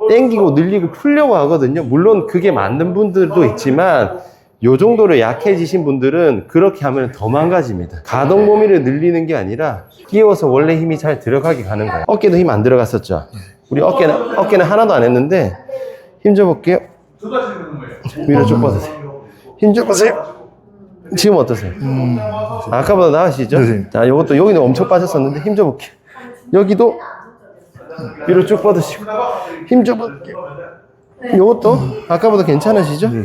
땡기고 늘리고 풀려고 하거든요. 물론 그게 맞는 분들도 있지만 요 정도로 약해지신 분들은 그렇게 하면 더 망가집니다. 가동 범위를 늘리는 게 아니라 끼워서 원래 힘이 잘 들어가게 가는 거예요. 어깨도 힘 안 들어갔었죠. 우리 어깨는 하나도 안 했는데 힘 줘볼게요. 위로 쭉 뻗으세요. 힘 줘보세요. 지금 어떠세요? 아까보다 나으시죠? 네. 자, 요것도 여기는 엄청 빠졌었는데 힘 줘볼게요. 여기도 위로 쭉 뻗으시고 힘 줘볼게요. 요것도 아까보다 괜찮으시죠? 네.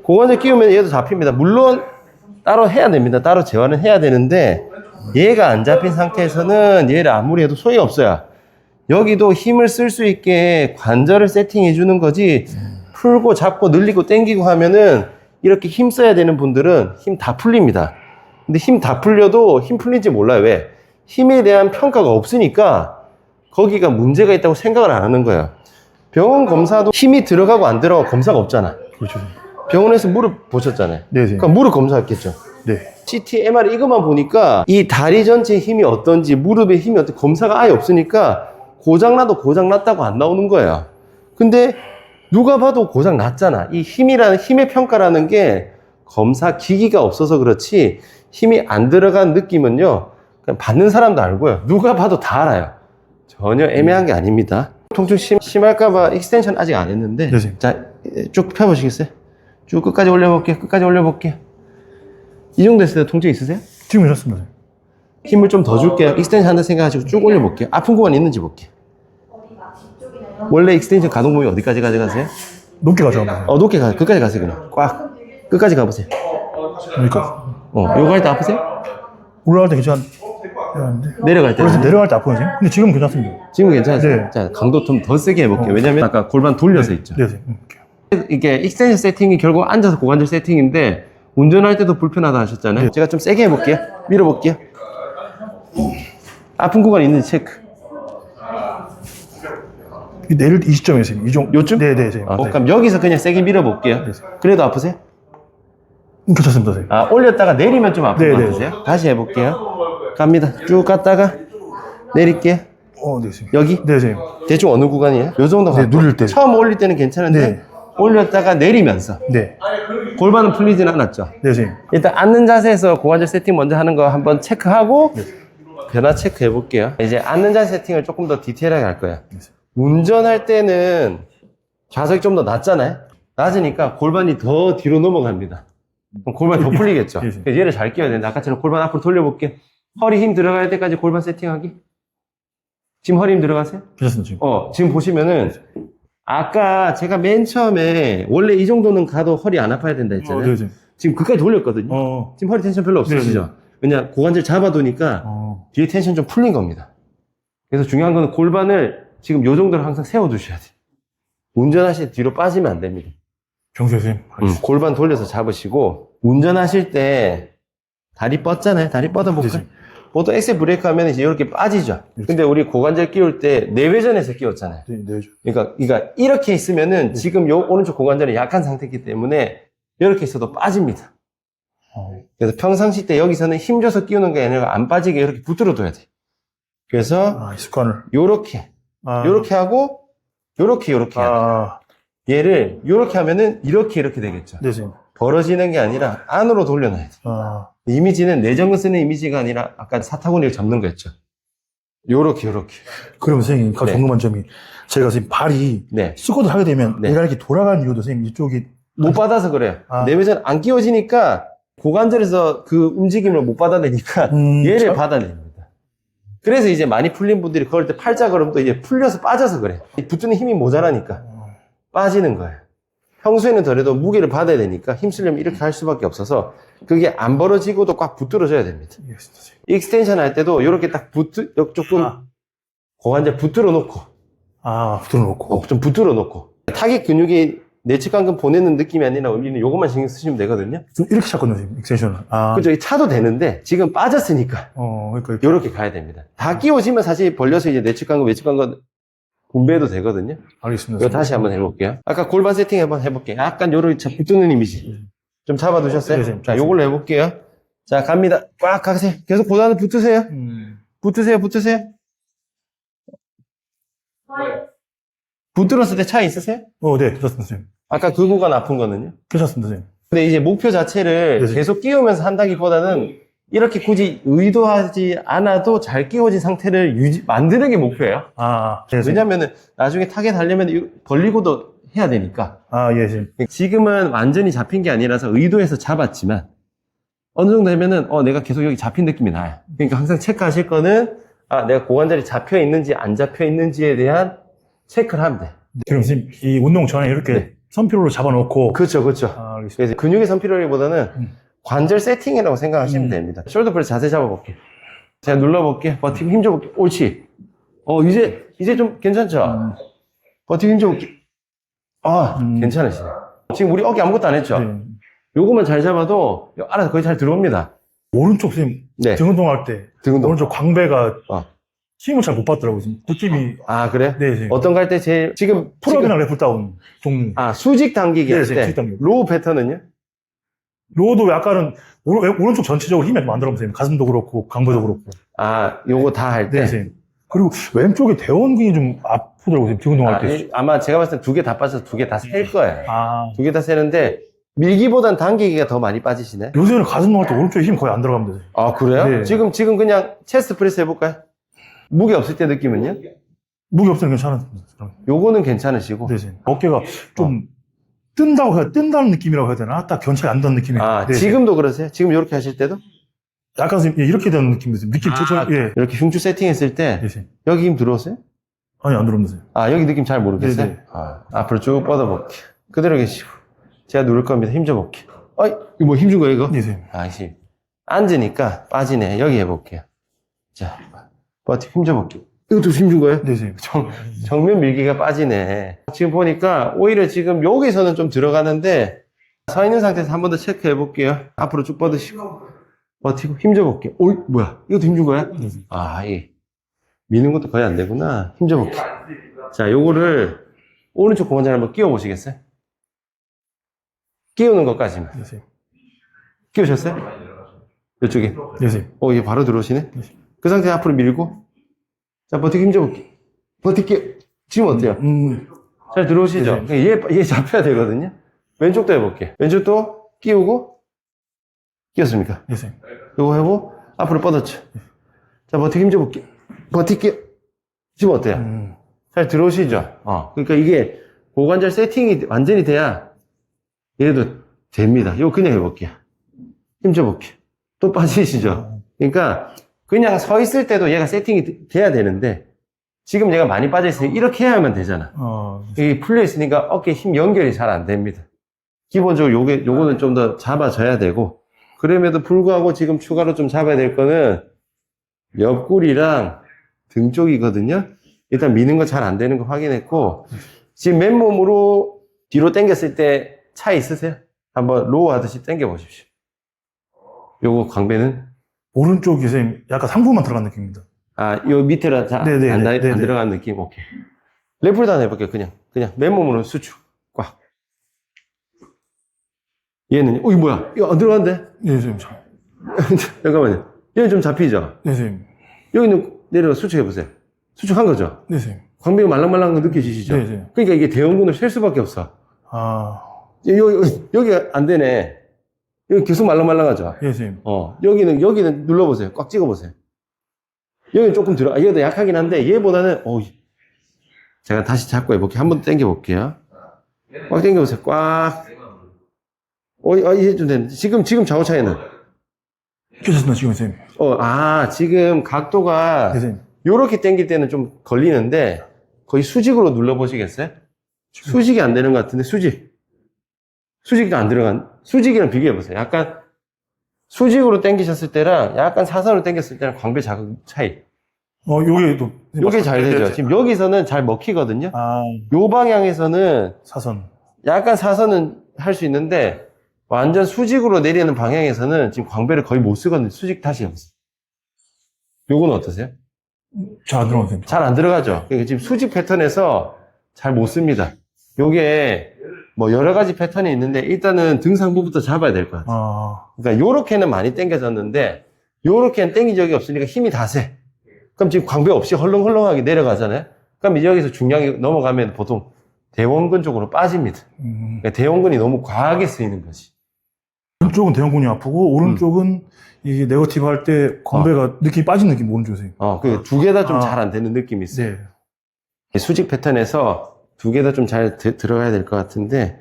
고관절 끼우면 얘도 잡힙니다. 물론 따로 해야 됩니다. 따로 재활은 해야 되는데 얘가 안 잡힌 상태에서는 얘를 아무리 해도 소용이 없어요. 여기도 힘을 쓸 수 있게 관절을 세팅해 주는 거지 풀고 잡고 늘리고 당기고 하면은 이렇게 힘 써야 되는 분들은 힘 다 풀립니다. 근데 힘 다 풀려도 힘 풀린지 몰라요. 왜? 힘에 대한 평가가 없으니까 거기가 문제가 있다고 생각을 안 하는 거예요. 병원 검사도 힘이 들어가고 안 들어가고 검사가 없잖아. 그렇죠. 병원에서 무릎 보셨잖아요. 네. 그러니까 무릎 검사했겠죠. 네. CT, MRI 이것만 보니까 이 다리 전체의 힘이 어떤지 무릎의 힘이 어떤지 검사가 아예 없으니까 고장나도 고장났다고 안 나오는 거예요. 근데 누가 봐도 고장났잖아. 이 힘의 평가라는 게 검사 기기가 없어서 그렇지 힘이 안 들어간 느낌은요. 그냥 받는 사람도 알고요. 누가 봐도 다 알아요. 전혀 애매한 게 아닙니다. 통증 심할까봐 익스텐션 아직 안 했는데 네. 자, 쭉 펴보시겠어요? 쭉 끝까지 올려볼게요. 끝까지 올려볼게요. 이 정도 했을 때 통증 있으세요? 지금 괜찮습니다. 힘을 좀 더 줄게요. 익스텐션 한다 생각하시고 쭉 올려볼게요. 아픈 구간 있는지 볼게요. 원래 익스텐션 가동 범위 어디까지 가져가세요? 높게 가져갑니다. 높게 가요. 끝까지 가세요, 그냥. 꽉. 끝까지 가보세요. 그러니까 요거 할 때 아프세요? 올라갈 때 괜찮은데 내려갈 때. 내려갈 때 아프거든요. 근데 지금 괜찮습니다. 지금 괜찮으세요? 네. 자, 강도 좀 더 세게 해볼게요. 왜냐면 아까 골반 돌려서 있죠. 네. 이게 익스텐션 세팅이 결국 앉아서 고관절 세팅인데 운전할 때도 불편하다 하셨잖아요. 네. 제가 좀 세게 해볼게요. 밀어볼게요. 아픈 구간 있는지 체크. 내릴 이 시점에서 요쯤? 네. 네. 그럼 여기서 그냥 세게 밀어볼게요. 네. 그래도 아프세요? 괜찮습니다. 선생님. 올렸다가 내리면 좀 아픈 네, 것 네. 같으세요? 다시 해볼게요. 갑니다. 쭉 갔다가 내릴게요. 네, 선생님. 여기? 네, 선생님. 대충 어느 구간이에요? 요 정도 네, 누릴 때. 처음 올릴 때는 괜찮은데 네. 올렸다가 내리면서 네. 골반은 풀리진 않았죠. 네, 선생님. 일단 앉는 자세에서 고관절 세팅 먼저 하는 거 한번 체크하고 변화 체크해 볼게요. 이제 앉는 자세 세팅을 조금 더 디테일하게 할 거예요. 운전할 때는 좌석이 좀 더 낮잖아요. 낮으니까 골반이 더 뒤로 넘어갑니다. 그럼 골반이 더 풀리겠죠. 예, 예. 그래서 얘를 잘 끼워야 되는데 아까처럼 골반 앞으로 돌려볼게요. 허리 힘 들어갈 때까지 골반 세팅하기. 지금 허리 힘 들어가세요? 괜찮습니다. 지금. 지금 보시면은 아까 제가 맨 처음에 원래 이 정도는 가도 허리 안 아파야 된다 했잖아요. 네, 선생님. 지금 그까지 돌렸거든요. 지금 허리 텐션 별로 없으시죠? 네, 네. 왜냐 고관절 잡아두니까 뒤에 텐션 좀 풀린 겁니다. 그래서 중요한 거는 골반을 지금 요 정도로 항상 세워두셔야 돼요. 운전하실 때 뒤로 빠지면 안 됩니다. 병수 선생님. 골반 돌려서 잡으시고 운전하실 때 다리 뻗잖아요. 다리 뻗어볼까요? 네. 보통 엑셀 브레이크 하면 이제 이렇게 빠지죠. 그렇죠. 근데 우리 고관절 끼울 때 내외전에서 끼웠잖아요. 네. 그러니까 이렇게 있으면은 지금 요 오른쪽 고관절이 약한 상태이기 때문에 이렇게 있어도 빠집니다. 그래서 평상시 때 여기서는 힘줘서 끼우는 게 아니라 안 빠지게 이렇게 붙들어 둬야 돼. 그래서 이 습관을. 요렇게 하고 요렇게 해야 돼. 얘를 요렇게 하면은 이렇게 되겠죠. 네, 선생님. 벌어지는 게 아니라 안으로 돌려놔야 돼. 이미지는 내전근 쓰는 이미지가 아니라 아까 사타구니를 잡는 거였죠. 요렇게. 그러면 선생님, 네. 궁금한 점이 제가 선생님 발이 네. 스쿼트를 하게 되면 네. 얘가 이렇게 돌아가는 이유도 선생님 이쪽이 못 받아서 그래요. 아. 내외전 안 끼워지니까 고관절에서 그 움직임을 못 받아내니까 얘를 받아냅니다. 그래서 이제 많이 풀린 분들이 걸을 때 팔자 걸음도 이제 풀려서 빠져서 그래. 붙는 힘이 모자라니까 빠지는 거예요. 평소에는 더라도 무게를 받아야 되니까 힘쓰려면 이렇게 할 수밖에 없어서 그게 안 벌어지고도 꽉 붙들어줘야 됩니다. 익스텐션 할 때도 이렇게 딱 조금 고관절 붙들어 놓고 붙들어 놓고 좀 붙들어 놓고 타겟 근육이 내측간근 보내는 느낌이 아니라 우리는 요것만 신경 쓰시면 되거든요. 좀 이렇게 찼거든요, 선생님. 익스텐션을. 그죠? 차도 되는데 지금 빠졌으니까 그러니까 이렇게 가야 됩니다. 다 끼워지면 사실 벌려서 이제 내측간근 외측간근 분배해도 되거든요. 알겠습니다. 이거 다시 한번 해볼게요. 아까 골반 세팅 한번 해볼게요. 약간 요렇게 붙는 이미지 좀 잡아두셨어요? 네, 선생님. 자, 요걸로 해볼게요. 자, 갑니다. 꽉 가세요. 계속 고단을 붙으세요. 붙으세요. 붙들었을 때 차이 있으세요? 네, 괜찮습니다, 선생님. 아까 그 구간 아픈 거는요? 괜찮습니다, 선생님. 근데 이제 목표 자체를 네. 계속 끼우면서 한다기보다는 이렇게 굳이 의도하지 않아도 잘 끼워진 상태를 만드는 게 목표예요. 네, 선생님. 왜냐면은 나중에 타겟 하려면 벌리고도 해야 되니까. 예, 선생님. 지금은 완전히 잡힌 게 아니라서 의도해서 잡았지만 어느 정도 되면은 내가 계속 여기 잡힌 느낌이 나요. 그러니까 항상 체크하실 거는 내가 고관절이 잡혀 있는지 안 잡혀 있는지에 대한 체크를 하면 돼. 그럼 선생님, 이 운동 전에 이렇게 네. 선피로를 잡아놓고. 그렇죠, 그렇죠. 알겠습니다. 그래서 근육의 선피로기보다는 관절 세팅이라고 생각하시면 됩니다. 숄더 프레스 자세 잡아볼게요. 제가 눌러볼게요. 버티고 힘 줘볼게요. 옳지. 이제 좀 괜찮죠? 버티고 힘 줘볼게요. 괜찮으시네. 지금 우리 어깨 아무것도 안 했죠? 네. 요거만 잘 잡아도 알아서 거의 잘 들어옵니다. 오른쪽 선생님, 네. 등 운동할 때 등 운동. 오른쪽 광배가 어. 힘을 잘 못 받더라고요. 지금 느낌이. 그래? 네, 선생님. 어떤 거 할 때 제일 지금 풀업이랑 랩풀다운 종류. 수직 당기기 네, 할 네, 때 수직 당기기. 로우 패턴은요? 로도 약간은 오른쪽 전체적으로 힘이 안 들어가면 선생님. 가슴도 그렇고 광배도 그렇고. 요거 다 할 때. 네, 선생님. 그리고 왼쪽에 대원근이 좀 아프더라고요. 선생님. 등 운동할 때. 아마 제가 봤을 때 두 개 다 빠져서 두 개 다 셀 거예요. 두 개 다 세는데 밀기보단 당기기가 더 많이 빠지시네. 요새는 가슴 운동할 때 오른쪽에 힘 거의 안 들어갑니다. 선생님. 그래요? 네. 지금 그냥 체스트 프레스 해볼까요? 무게 없을 때 느낌은요? 무게 없으면 괜찮습니다. 요거는 괜찮으시고. 네, 선생님. 어깨가 좀 뜬다는 느낌이라고 해야 되나? 딱 견체가 안 되는 느낌이. 네, 지금도 그러세요? 지금 이렇게 하실 때도? 약간 선생님, 이렇게 되는 느낌이 있어요. 느낌 예. 이렇게 흉추 세팅했을 때 네, 선생님. 여기 힘 들어오세요? 아니, 안 들어옵니다. 선생님. 여기 느낌 잘 모르겠어요? 네네. 앞으로 쭉 뻗어볼게요. 그대로 계시고. 제가 누를 겁니다. 힘 줘볼게요. 이거 뭐 힘 준 거예요, 이거? 네, 선생님. 힘. 앉으니까 빠지네. 여기 해볼게요. 자, 버티고 힘 줘볼게요. 이것도 힘 준 거예요? 네, 선생님. 정면 밀기가 빠지네. 지금 보니까 오히려 지금 여기서는 좀 들어가는데 서 있는 상태에서 한 번 더 체크해 볼게요. 앞으로 쭉 뻗으시고 버티고 힘 줘볼게요. 뭐야? 이것도 힘 준 거야? 네, 선생님. 예. 미는 것도 거의 안 되구나. 힘 줘볼게요. 자, 요거를 오른쪽 고관절 한번 끼워 보시겠어요? 끼우는 것까지만. 네, 선생님. 끼우셨어요? 이쪽에. 네, 선생님. 얘 바로 들어오시네? 그 상태 앞으로 밀고. 자, 버티고 힘 줘볼게요. 버티게요. 지금 어때요? 잘 들어오시죠? 얘 잡혀야 되거든요? 왼쪽도 해볼게요. 왼쪽도 끼우고, 끼웠습니까? 네, 선생님. 요거 해보고, 앞으로 뻗었죠? 자, 버티고 힘 줘볼게요. 버티게요. 지금 어때요? 잘 들어오시죠? 그러니까 이게 고관절 세팅이 완전히 돼야 얘도 됩니다. 이거 그냥 해볼게요. 힘 줘볼게요. 또 빠지시죠? 그러니까 그냥 서 있을 때도 얘가 세팅이 돼야 되는데 지금 얘가 많이 빠져있으니 이렇게 해야만 되잖아. 이게 풀려있으니까 어깨 힘 연결이 잘 안 됩니다. 기본적으로 요거는 좀 더 잡아줘야 되고 그럼에도 불구하고 지금 추가로 좀 잡아야 될 거는 옆구리랑 등 쪽이거든요. 일단 미는 거 잘 안 되는 거 확인했고 지금 맨몸으로 뒤로 당겼을 때 차이 있으세요? 한번 로우 하듯이 당겨 보십시오. 요거 광배는 오른쪽이 선생님 약간 상부만 들어간 느낌입니다. 요 밑에로 안 네네. 들어간 느낌. 오케이. 레프트 한 해볼게요. 그냥 맨몸으로 수축 꽉. 얘는 이거 뭐야? 이거 안 들어간대? 네, 선생님. 잠깐만요. 얘는 좀 잡히죠? 네, 선생님. 여기는 내려 수축해 보세요. 수축한 거죠? 네, 선생님. 광배가 말랑말랑한 거 느껴지시죠? 네, 선생님. 그러니까 이게 대형근을 셀 수밖에 없어. 여기 안 되네. 여기 계속 말랑말랑하죠? 네, 선생님. 여기는 눌러보세요. 꽉 찍어보세요. 여기는 조금 얘도 약하긴 한데, 얘보다는, 제가 다시 잡고 해볼게요. 한 번 더 당겨볼게요. 꽉 당겨보세요. 꽉. 이해 좀 되는데. 지금 좌우 차이는? 괜찮습니다, 지금 선생님. 지금 각도가, 네, 선생님. 요렇게 당길 때는 좀 걸리는데, 거의 수직으로 눌러보시겠어요? 수직이 안 되는 것 같은데, 수직이 안 들어간, 수직이랑 비교해보세요. 약간, 수직으로 당기셨을 때랑, 약간 사선으로 당겼을 때랑 광배 자극 차이. 요게 잘 되죠. 지금 여기서는 잘 먹히거든요. 요 방향에서는, 사선. 약간 사선은 할 수 있는데, 완전 수직으로 내리는 방향에서는 지금 광배를 거의 못 쓰거든요. 수직 다시 해보세요. 요거는 어떠세요? 잘 안 들어가요, 선생님. 잘 안 들어가죠. 그러니까 지금 수직 패턴에서 잘 못 씁니다. 요게 뭐 여러 가지 패턴이 있는데 일단은 등상부부터 잡아야 될 것 같아요. 그러니까 요렇게는 많이 당겨졌는데 요렇게는 당긴 적이 없으니까 힘이 다 세. 그럼 지금 광배 없이 헐렁헐렁하게 내려가잖아요. 그럼 이제 여기서 중량이 넘어가면 보통 대원근 쪽으로 빠집니다. 그러니까 대원근이 너무 과하게 쓰이는 거지. 왼쪽은 대형근이 아프고 오른쪽은 이게 네거티브 할 때 건배가 느낌이 빠진 느낌 오른쪽에서. 그 두 개 다 좀 아. 잘 안 되는 느낌이 있어요. 네. 수직 패턴에서 두 개 다 좀 잘 들어가야 될 것 같은데,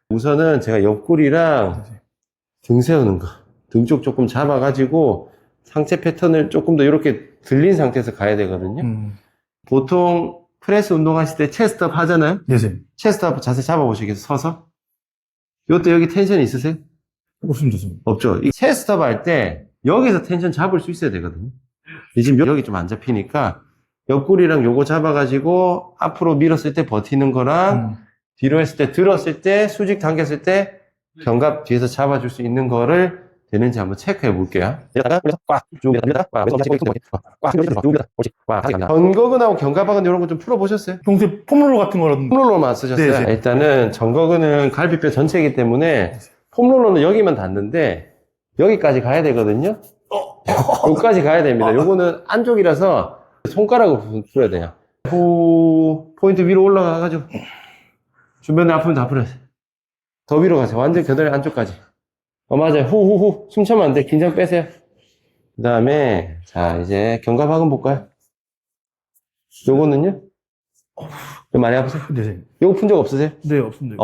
우선은 제가 옆구리랑 등 세우는 거, 등 쪽 조금 잡아가지고 상체 패턴을 조금 더 이렇게 들린 상태에서 가야 되거든요. 보통 프레스 운동하실 때 체스트업 하잖아요. 네, 선생님. 체스트업 자세 잡아보시겠어요? 서서. 이것도 여기 텐션 있으세요? 없습니다, 선생님. 없죠. 이 체스트업 할 때 여기서 텐션 잡을 수 있어야 되거든요. 지금 여기 좀 안 잡히니까 옆구리랑 요거 잡아가지고 앞으로 밀었을 때 버티는 거랑 뒤로 했을 때 들었을 때 수직 당겼을 때 견갑 뒤에서 잡아줄 수 있는 거를 되는지 한번 체크해 볼게요. 전거근하고 견갑학은 이런 거 좀 풀어보셨어요? 평소에 폼롤러 같은 거라든가. 폼롤러만 쓰셨어요? 네, 네. 일단은 전거근은 갈비뼈 전체이기 때문에 폼롤러는 여기만 닿는데 여기까지 가야 되거든요. 여기까지 가야 됩니다. 요거는 안쪽이라서 손가락으로 풀어야 돼요. 후 포인트 위로 올라가가지고 주변에 아프면 다 풀어야 돼. 더 위로 가세요. 완전 겨드랑이 안쪽까지. 맞아요. 후후후. 숨 차면 안 돼. 긴장 빼세요. 그 다음에 자 이제 견갑학은 볼까요? 요거는요? 많이 아프세요? 네, 선생님. 요거 푼 적 없으세요? 네, 없습니다.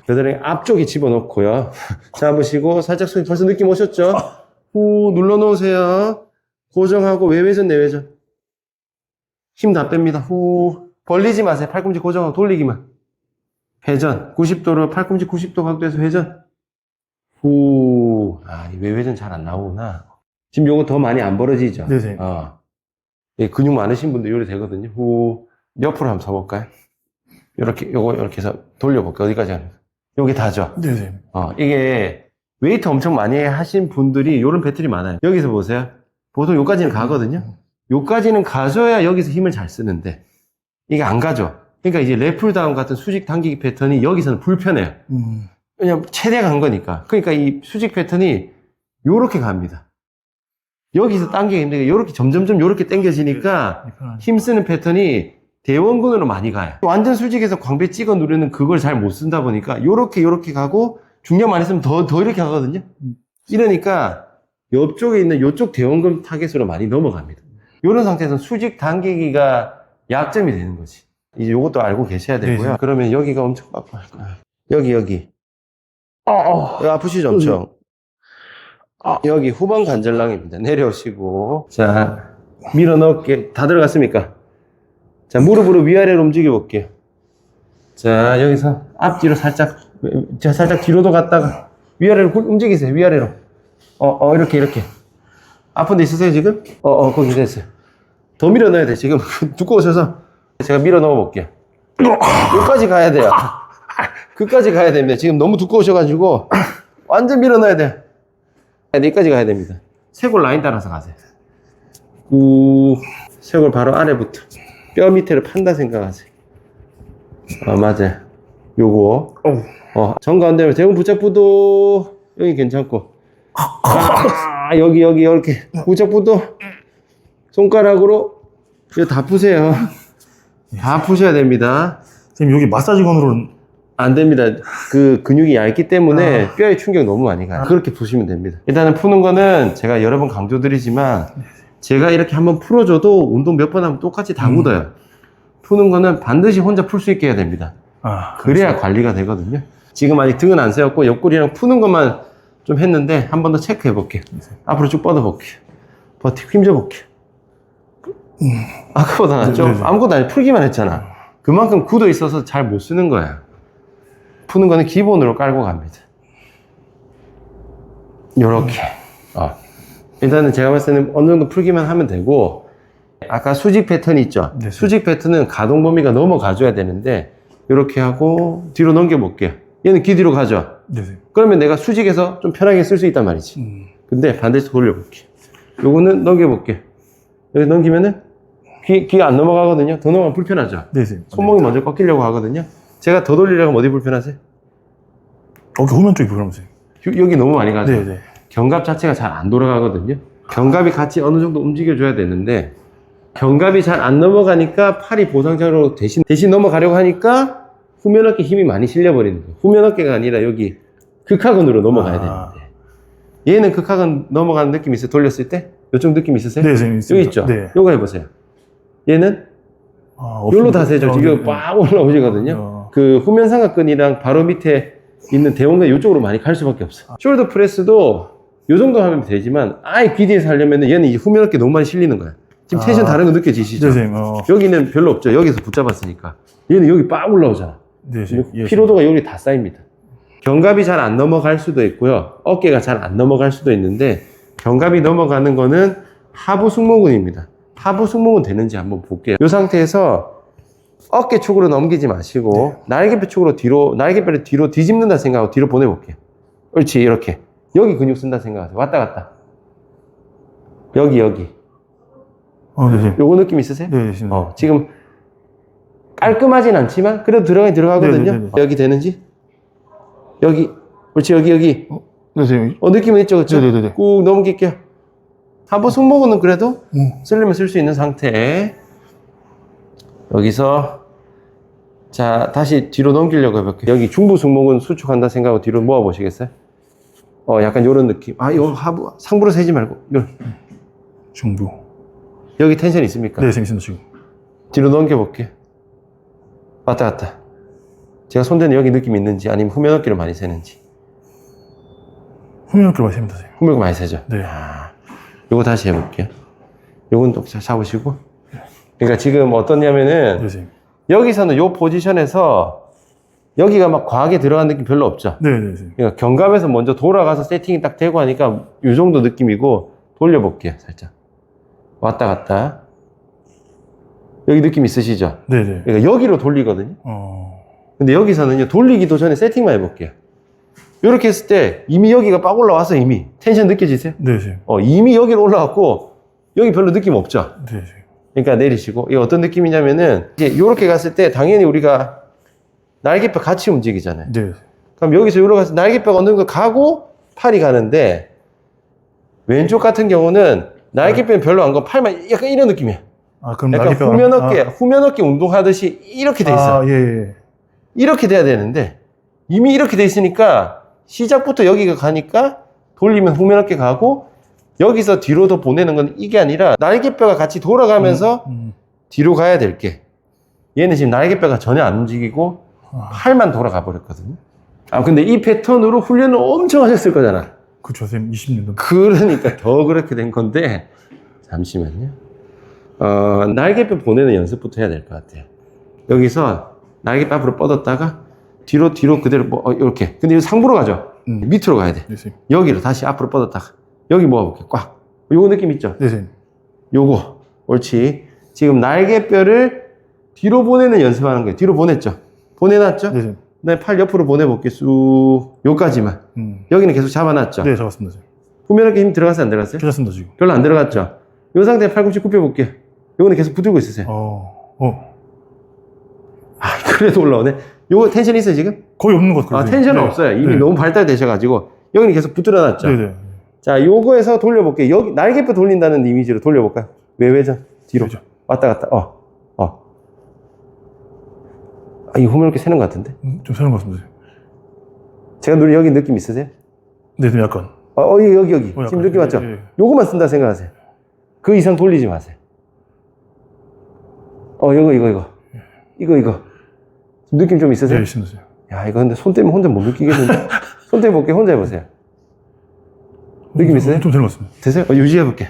겨드랑이 앞쪽에 집어넣고요. 잡으시고 살짝 손이 벌써 느낌 오셨죠? 후 눌러놓으세요. 고정하고 외회전 내회전. 힘 다 뺍니다. 후 벌리지 마세요. 팔꿈치 고정하고 돌리기만. 회전 90도로 팔꿈치 90도 각도에서 회전. 후 이 외회전 잘 안 나오구나. 지금 요거 더 많이 안 벌어지죠? 네, 선생님. 예, 근육 많으신 분들 요리 되거든요. 후 옆으로 한번 서볼까요? 요거 이렇게 해서 돌려볼게요. 어디까지 하는? 요게 다죠? 네, 선생님. 이게 웨이트 엄청 많이 하신 분들이 요런 배틀이 많아요. 여기서 보세요. 보통 요까지는 가거든요. 요까지는 가줘야 여기서 힘을 잘 쓰는데 이게 안 가죠. 그러니까 이제 랩풀다운 같은 수직 당기기 패턴이 여기서는 불편해요. 왜냐면 최대 간 거니까. 그러니까 이 수직 패턴이 요렇게 갑니다. 여기서 당기기 힘들게 요렇게 점점점 요렇게 당겨지니까 힘쓰는 패턴이 대원근으로 많이 가요. 완전 수직에서 광배 찍어 누르는 그걸 잘 못 쓴다 보니까 요렇게 가고 중량 많이 쓰면 더 이렇게 가거든요. 이러니까 옆쪽에 있는 요쪽 대원근 타겟으로 많이 넘어갑니다. 이런 상태에서 수직 당기기가 약점이 되는 거지. 이제 요것도 알고 계셔야 되고요. 네. 그러면 여기가 엄청 빡빡할 거예요. 여기. 여기 아프시죠, 엄청? 여기 후방 관절랑입니다. 내려오시고. 자, 밀어 넣을게. 다 들어갔습니까? 자, 무릎으로 위아래로 움직여 볼게요. 자, 여기서 앞뒤로 살짝 뒤로도 갔다가 위아래로 움직이세요. 위아래로. 이렇게. 아픈 데 있으세요, 지금? 거기 됐어요. 더 밀어 넣어야 돼. 지금 두꺼우셔서 제가 밀어 넣어 볼게요. 여기까지 가야 돼요. 끝까지 가야 됩니다. 지금 너무 두꺼우셔가지고 완전 밀어 넣어야 돼요. 여기까지 가야 됩니다. 쇄골 라인 따라서 가세요. 쇄골 바로 아래부터 뼈 밑에를 판다 생각하세요. 맞아요. 요거. 정가운데로 대응 부착부도 여기 괜찮고. 여기 이렇게 부착부도 손가락으로 이거 다 푸세요. 다 푸셔야 됩니다. 선생님, 여기 마사지건으로는. 안 됩니다. 그 근육이 얇기 때문에 뼈에 충격 너무 많이 가요. 그렇게 푸시면 됩니다. 일단은 푸는 거는 제가 여러 번 강조드리지만 제가 이렇게 한번 풀어줘도 운동 몇 번 하면 똑같이 다 묻어요. 푸는 거는 반드시 혼자 풀 수 있게 해야 됩니다. 그래야 관리가 되거든요. 지금 아직 등은 안 세웠고 옆구리랑 푸는 것만 좀 했는데 한 번 더 체크해 볼게요. 앞으로 쭉 뻗어 볼게요. 버티고 힘줘 볼게요. 아까보다 낫죠? 네. 아무것도 아니고 풀기만 했잖아. 그만큼 굳어 있어서 잘 못 쓰는 거야. 푸는 거는 기본으로 깔고 갑니다. 요렇게. 일단은 제가 봤을 때는 어느 정도 풀기만 하면 되고, 아까 수직 패턴이 있죠? 네. 수직 패턴은 가동 범위가 넘어가줘야 되는데, 요렇게 하고 뒤로 넘겨볼게요. 얘는 귀 뒤로 가죠? 네. 그러면 내가 수직에서 좀 편하게 쓸 수 있단 말이지. 근데 반대쪽 돌려볼게요. 요거는 넘겨볼게요. 여기 넘기면은 귀가 안 넘어가거든요. 더 넘어가면 불편하죠? 네, 선생님. 손목이 먼저 꺾이려고 하거든요. 제가 더 돌리려고 하면 어디 불편하세요? 여기 후면 쪽이 불편하세요. 여기 너무 많이 가죠? 네. 견갑 자체가 잘 안 돌아가거든요. 견갑이 같이 어느 정도 움직여줘야 되는데 견갑이 잘 안 넘어가니까 팔이 보상적으로 대신 넘어가려고 하니까 후면 어깨 힘이 많이 실려버리는 거예요. 후면 어깨가 아니라 여기 극하근으로 넘어가야 되는데 얘는 극하근 넘어가는 느낌이 있어요? 돌렸을 때? 요쪽 느낌 있으세요? 네, 선생님. 여기 있습니다. 있죠? 네. 요거 해보세요. 얘는 요로 다세죠. 이거 빡 올라오시거든요. 그 후면 삼각근이랑 바로 밑에 있는 대원근 이쪽으로 많이 갈 수밖에 없어. 숄더 프레스도 요 정도 하면 되지만 아예 BD에서 하려면 얘는 이 후면 어깨 너무 많이 실리는 거야. 지금 텐션 다른 거 느껴지시죠? 네, 선생님. 여기는 별로 없죠. 여기서 붙잡았으니까. 얘는 여기 빡 올라오잖아. 네, 선생님. 피로도가 여기 다 쌓입니다. 견갑이 잘 안 넘어갈 수도 있고요. 어깨가 잘 안 넘어갈 수도 있는데 견갑이 넘어가는 거는 하부 승모근입니다. 하부 승모근 되는지 한번 볼게요. 이 상태에서 어깨 축으로 넘기지 마시고 날개뼈 축으로 뒤로, 날개뼈를 뒤로 뒤집는다 생각하고 뒤로 보내볼게요. 그렇지, 이렇게. 여기 근육 쓴다 생각하세요. 왔다 갔다. 여기. 네, 선생님. 요거 느낌 있으세요? 네, 선생님. 지금 깔끔하진 않지만 그래도 들어가거든요. 네네네. 여기 되는지? 여기. 그렇지, 여기. 네, 선생님. 느낌은 있죠, 그렇죠? 네네네. 꾹 넘길게요. 하부 승모근은 그래도 쓰려면 쓸 수 있는 상태. 여기서 자 다시 뒤로 넘기려고 해볼게요. 여기 중부 승모근 수축한다 생각하고 뒤로 모아 보시겠어요? 약간 요런 느낌. 요 하부 상부로 세지 말고 요. 중부. 여기 텐션 있습니까? 네, 선생님. 지금. 뒤로 넘겨볼게요. 왔다 갔다. 제가 손대는 여기 느낌 있는지 아니면 후면 어깨를 많이 세는지. 후면 어깨를 많이 셉니다, 선생님. 후면 많이 세죠? 네. 요거 다시 해볼게요. 요건 또 잡으시고. 그러니까 지금 어떠냐면은 네, 선생님. 여기서는 요 포지션에서 여기가 막 과하게 들어간 느낌 별로 없죠? 네, 네, 선생님. 그러니까 견갑에서 먼저 돌아가서 세팅이 딱 되고 하니까 요 정도 느낌이고 돌려볼게요, 살짝. 왔다 갔다. 여기 느낌 있으시죠? 네, 네. 그러니까 여기로 돌리거든요. 근데 여기서는요, 돌리기도 전에 세팅만 해볼게요. 요렇게 했을 때 이미 여기가 빡 올라와서 이미 텐션 느껴지세요? 네, 선생님. 이미 여기로 올라왔고 여기 별로 느낌 없죠? 네, 선생님. 그러니까 내리시고 이게 어떤 느낌이냐면은 이제 요렇게 갔을 때 당연히 우리가 날개뼈 같이 움직이잖아요. 네. 그럼 여기서 요렇게 갔을 때 날개뼈가 어느 정도 가고 팔이 가는데 왼쪽 같은 경우는 날개뼈는 별로 안 가고 팔만 약간 이런 느낌이에요. 그럼 약간 날개뼈가- 후면 어깨 운동하듯이 이렇게 돼 있어요. 예. 이렇게 돼야 되는데 이미 이렇게 돼 있으니까 시작부터 여기가 가니까 돌리면 후면 어깨 가고 여기서 뒤로 더 보내는 건 이게 아니라 날개뼈가 같이 돌아가면서 뒤로 가야 될 게 얘는 지금 날개뼈가 전혀 안 움직이고 팔만 돌아가 버렸거든요. 근데 이 패턴으로 훈련을 엄청 하셨을 거잖아. 그쵸, 선생님. 20년. 그러니까 더 그렇게 된 건데 잠시만요. 날개뼈 보내는 연습부터 해야 될 것 같아요. 여기서 날개뼈 앞으로 뻗었다가 뒤로 그대로 이렇게. 근데 이거 상부로 가죠. 밑으로 가야 돼. 네, 선생님. 여기로 다시 앞으로 뻗었다가 여기 모아볼게요. 꽉. 요거 느낌 있죠? 네, 선생님. 요거. 옳지. 지금 날개뼈를 뒤로 보내는 연습하는 거예요. 뒤로 보냈죠? 보내놨죠? 네, 선생님. 그다음에 팔 옆으로 보내볼게요. 쑥. 요까지만. 여기는 계속 잡아놨죠? 네, 잡았습니다, 선생님. 후면 어깨 힘 들어갔어요? 안 들어갔어요? 괜찮습니다, 지금. 별로 안 들어갔죠? 요 상태에 팔꿈치 굽혀볼게요. 요거는 계속 붙들고 있으세요. 그래도 올라오네. 요거 텐션 있어요, 지금? 거의 없는 것 같아요. 텐션은 없어요. 이미 너무 발달되셔가지고. 여기는 계속 붙들어놨죠? 네네. 자, 요거에서 돌려볼게요. 여기, 날개뼈 돌린다는 이미지로 돌려볼까요? 외회전, 뒤로. 그죠. 왔다 갔다, 이 후면 이렇게 세는 것 같은데? 좀 새로운 것 같습니다. 제가 누른 여기 느낌 있으세요? 네, 좀 약간. 여기. 약간. 지금 느낌 왔죠? 예. 요거만 쓴다 생각하세요. 그 이상 돌리지 마세요. 이거. 느낌 좀 있으세요? 네, 있습니다. 야, 이거 근데 손 때문에 혼자 못 느끼겠는데? 손 때문에 볼게요. 혼자 해보세요. 느낌 있어요? 좀 새로운 것 같습니다. 되세요? 유지해볼게.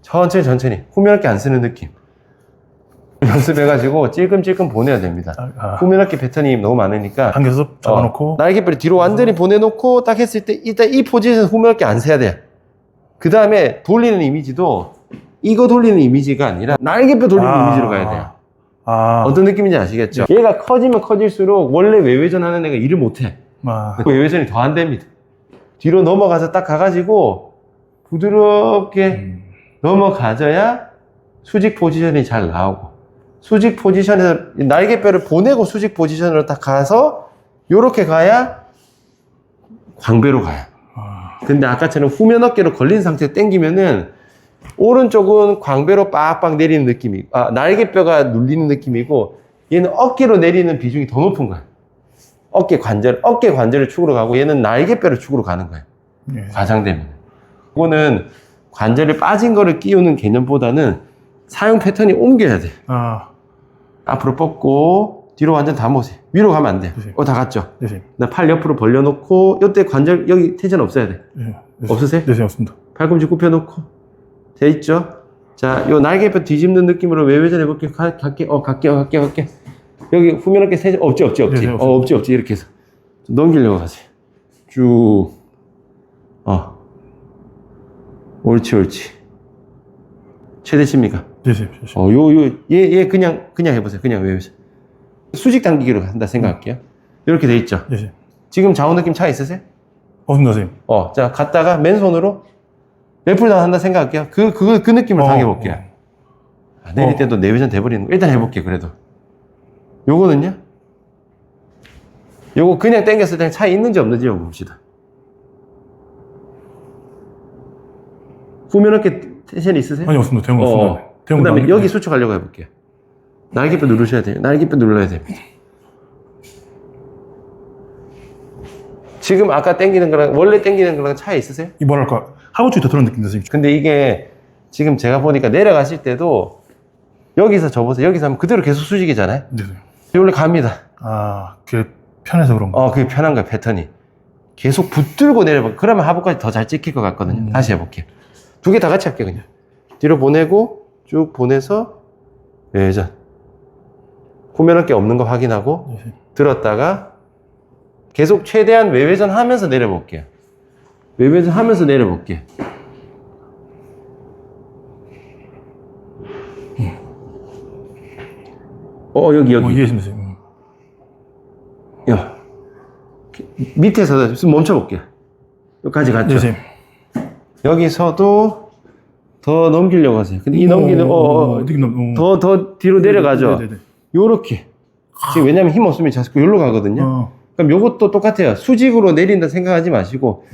천천히. 후면 어깨 안 쓰는 느낌. 연습해가지고 찔끔찔끔 보내야 됩니다. 후면 어깨 패턴이 너무 많으니까. 당겨서 잡아놓고. 날개뼈를 뒤로 완전히 보내놓고 딱 했을 때 일단 이 포지션에서 후면 어깨 안 세야 돼요. 그 다음에 돌리는 이미지도 이거 돌리는 이미지가 아니라 날개뼈 돌리는 이미지로 가야 돼요. 어떤 느낌인지 아시겠죠? 얘가 커지면 커질수록 원래 외회전 하는 애가 일을 못해. 외회전이 더 안 됩니다. 뒤로 넘어가서 딱 가가지고 부드럽게 넘어가져야 수직 포지션이 잘 나오고 수직 포지션에서 날개뼈를 보내고 수직 포지션으로 딱 가서 요렇게 가야 광배로 가요. 근데 아까처럼 후면 어깨로 걸린 상태에 당기면은 오른쪽은 광배로 빡빡 내리는 느낌이고, 날개뼈가 눌리는 느낌이고, 얘는 어깨로 내리는 비중이 더 높은 거야. 어깨 관절을 축으로 가고, 얘는 날개뼈를 축으로 가는 거야. 예. 과장되면. 이거는 관절이 빠진 거를 끼우는 개념보다는 사용 패턴이 옮겨야 돼. 아, 앞으로 뻗고, 뒤로 완전 다 모으세요. 위로 가면 안 돼. 네. 다 갔죠? 네, 선생님. 팔 옆으로 벌려놓고, 이때 관절, 여기 텐션 없어야 돼. 네, 네, 없으세요? 네, 선생님, 없습니다. 팔꿈치 굽혀놓고. 돼 있죠? 자, 요 날개뼈 뒤집는 느낌으로 외회전 해볼게요. 갈게. 여기 후면 어깨 세지, 없지. 네, 네, 없지. 이렇게 해서. 좀 넘기려고 하세요. 쭉. 옳지. 최대치입니까? 네, 선생님. 얘 그냥 해보세요. 그냥 외회전. 수직 당기기로 한다 생각할게요. 이렇게 돼 있죠? 네, 선생님. 지금 좌우 느낌 차이 있으세요? 없습니다, 선생님. 자, 갔다가 맨손으로 랩풀다운 한다 생각할게요. 그 느낌을 당해볼게요. 내릴 때도 내회전 돼버리는 거. 일단 해볼게요, 그래도. 요거는요? 요거 그냥 당겼을 때 차이 있는지 없는지 봅시다. 후면 어깨 텐션이 있으세요? 아니, 없습니다. 대형 없습니다. 그 다음에 여기 수축하려고 해볼게요. 날개뼈 누르셔야 돼요. 날개뼈 눌러야 됩니다. 지금 아까 당기는 거랑 원래 당기는 거랑 차이 있으세요? 이 뭐랄까, 하부쪽이 더 들어온 느낌이다, 선생님. 근데 이게 지금 제가 보니까 내려가실 때도 여기서 접어서 여기서 하면 그대로 계속 수직이잖아요. 네, 선생님. 원래 갑니다. 아, 그게 편해서 그런 거. 그게 편한 거야, 패턴이. 계속 붙들고 내려봐. 그러면 하부까지 더 잘 찍힐 것 같거든요. 다시 해볼게요. 두 개 다 같이 할게요, 그냥. 뒤로 보내고, 쭉 보내서, 외회전. 후면 어깨 없는 거 확인하고, 네, 선생님. 들었다가, 계속 최대한 외회전 하면서 내려볼게요. 외회전 하면서 내려볼게요. 여기. 이해했습니다, 선생님. 밑에서 멈춰볼게요. 여기까지 갔죠? 네, 선생님. 여기서도 더 넘기려고 하세요. 근데 이 넘기는, 더 뒤로 내려가죠? 네, 네. 요렇게. 지금 왜냐면 힘 없으면 자꾸 여기로 가거든요. 그럼 요것도 똑같아요. 수직으로 내린다 생각하지 마시고,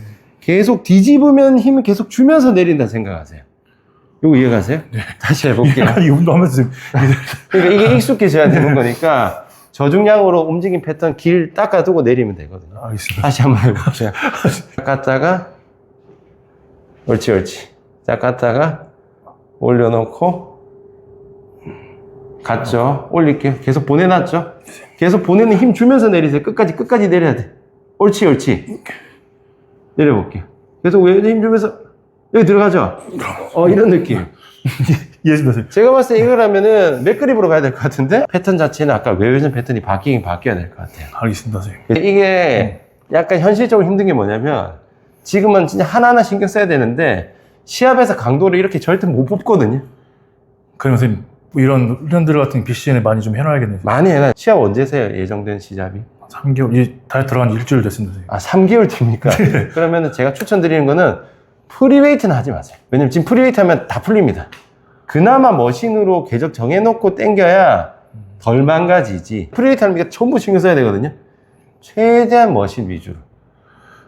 계속 뒤집으면 힘을 계속 주면서 내린다 생각하세요. 요거 이해가세요? 네. 다시 해볼게요. 약간 이 운동하면서 그러니까 이게 익숙해져야 되는 거니까, 저중량으로 움직임 패턴 길 닦아두고 내리면 되거든요. 알겠습니다. 다시 한번 해볼게요. 깎았다가, 옳지. 자, 깎다가, 올려놓고, 갔죠? 올릴게요. 계속 보내놨죠? 계속 보내는 힘 주면서 내리세요. 끝까지 내려야 돼. 옳지. 내려볼게요. 계속 왜 힘 주면서, 여기 들어가죠? 이런 느낌. 이해했습니다, 선생님. 제가 봤을 때 이걸 하면은 맥그립으로 가야 될 것 같은데, 패턴 자체는 아까 외회전 패턴이 바뀌어야 될 것 같아요. 알겠습니다, 선생님. 이게 약간 현실적으로 힘든 게 뭐냐면, 지금은 진짜 하나하나 신경 써야 되는데, 시합에서 강도를 이렇게 절대 못 뽑거든요. 그럼 선생님, 뭐 이런 훈련들 같은 BCN에 많이 좀 해놔야겠네요. 많이 해놔. 시합 언제세요? 예정된 시합이? 3개월, 이제 다이어트 들어간 일주일 됐습니다, 선생님. 3개월 뒤입니까? 그러면은 제가 추천드리는 거는 프리웨이트는 하지 마세요. 왜냐면 지금 프리웨이트 하면 다 풀립니다. 그나마 머신으로 궤적 정해놓고 당겨야 덜 망가지지. 프리웨이트 하는 게 전부 신경 써야 되거든요. 최대한 머신 위주로.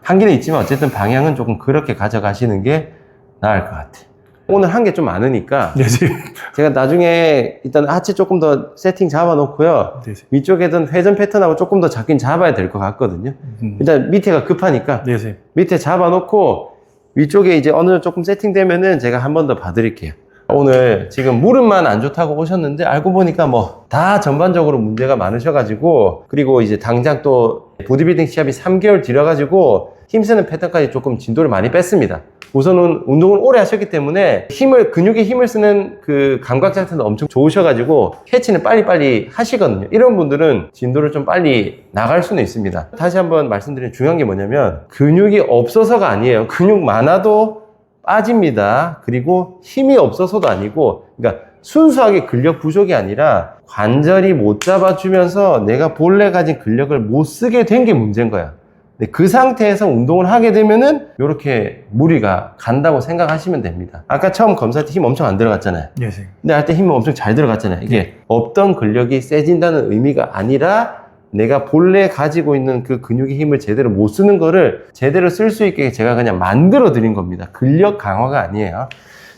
한계는 있지만 어쨌든 방향은 조금 그렇게 가져가시는 게 나을 것 같아요. 오늘 한 게 좀 많으니까 네, 선생님. 제가 나중에 일단 하체 조금 더 세팅 잡아놓고요. 네, 선생님. 위쪽에든 회전 패턴하고 조금 더 잡긴 잡아야 될 것 같거든요. 일단 밑에가 급하니까 네, 선생님. 밑에 잡아놓고 위쪽에 이제 어느 정도 조금 세팅되면은 제가 한 번 더 봐드릴게요. 오늘 지금 무릎만 안 좋다고 오셨는데 알고 보니까 뭐 다 전반적으로 문제가 많으셔가지고, 그리고 이제 당장 또 보디빌딩 시합이 3개월 뒤려가지고 힘쓰는 패턴까지 조금 진도를 많이 뺐습니다. 우선은 운동을 오래 하셨기 때문에 근육에 힘을 쓰는 그 감각 자체도 엄청 좋으셔가지고 캐치는 빨리빨리 하시거든요. 이런 분들은 진도를 좀 빨리 나갈 수는 있습니다. 다시 한번 말씀드리는 중요한 게 뭐냐면, 근육이 없어서가 아니에요. 근육 많아도 빠집니다. 그리고 힘이 없어서도 아니고, 그러니까 순수하게 근력 부족이 아니라 관절이 못 잡아주면서 내가 본래 가진 근력을 못 쓰게 된 게 문제인 거야. 근데 그 상태에서 운동을 하게 되면은 이렇게 무리가 간다고 생각하시면 됩니다. 아까 처음 검사할 때 힘 엄청 안 들어갔잖아요. 네, 선생님. 근데 할 때 힘은 엄청 잘 들어갔잖아요. 이게 없던 근력이 세진다는 의미가 아니라 내가 본래 가지고 있는 그 근육의 힘을 제대로 못 쓰는 거를 제대로 쓸 수 있게 제가 그냥 만들어 드린 겁니다. 근력 강화가 아니에요.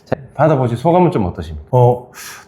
자, 받아보시 소감은 좀 어떠십니까?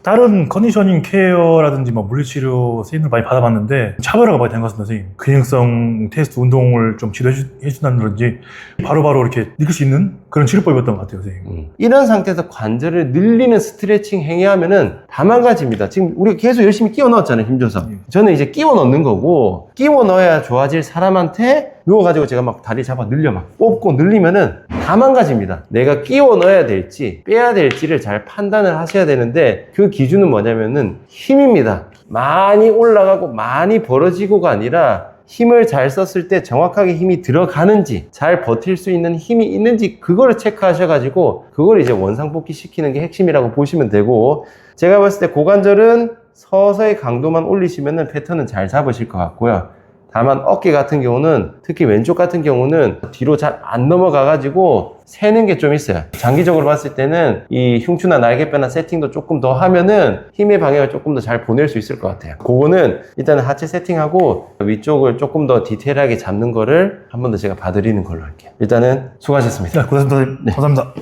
다른 컨디셔닝 케어라든지 뭐 물리치료 세인을 많이 받아봤는데 차별화가 많이 된 것 같습니다, 선생님. 근육성 테스트 운동을 좀 지도해준다든지 바로바로 이렇게 느낄 수 있는 그런 치료법이었던 것 같아요, 선생님. 이런 상태에서 관절을 늘리는 스트레칭 행위하면은 다 망가집니다. 지금 우리가 계속 열심히 끼워 넣었잖아요, 힘줘서. 저는 이제 끼워 넣는 거고, 끼워 넣어야 좋아질 사람한테 누워가지고 제가 막 다리 잡아 늘려 막 뽑고 늘리면은 다 망가집니다. 내가 끼워 넣어야 될지 빼야 될지를 잘 판단을 하셔야 되는데, 그 기준은 뭐냐면은 힘입니다. 많이 올라가고 많이 벌어지고가 아니라 힘을 잘 썼을 때 정확하게 힘이 들어가는지, 잘 버틸 수 있는 힘이 있는지, 그거를 체크하셔가지고 그걸 이제 원상복귀 시키는 게 핵심이라고 보시면 되고, 제가 봤을 때 고관절은 서서히 강도만 올리시면은 패턴은 잘 잡으실 것 같고요. 다만 어깨 같은 경우는, 특히 왼쪽 같은 경우는 뒤로 잘 안 넘어가가지고 새는 게 좀 있어요. 장기적으로 봤을 때는 이 흉추나 날개뼈나 세팅도 조금 더 하면은 힘의 방향을 조금 더 잘 보낼 수 있을 것 같아요. 그거는 일단은 하체 세팅하고 위쪽을 조금 더 디테일하게 잡는 거를 한 번 더 제가 봐드리는 걸로 할게요. 일단은 수고하셨습니다. 네, 고맙습니다, 선생님. 감사합니다.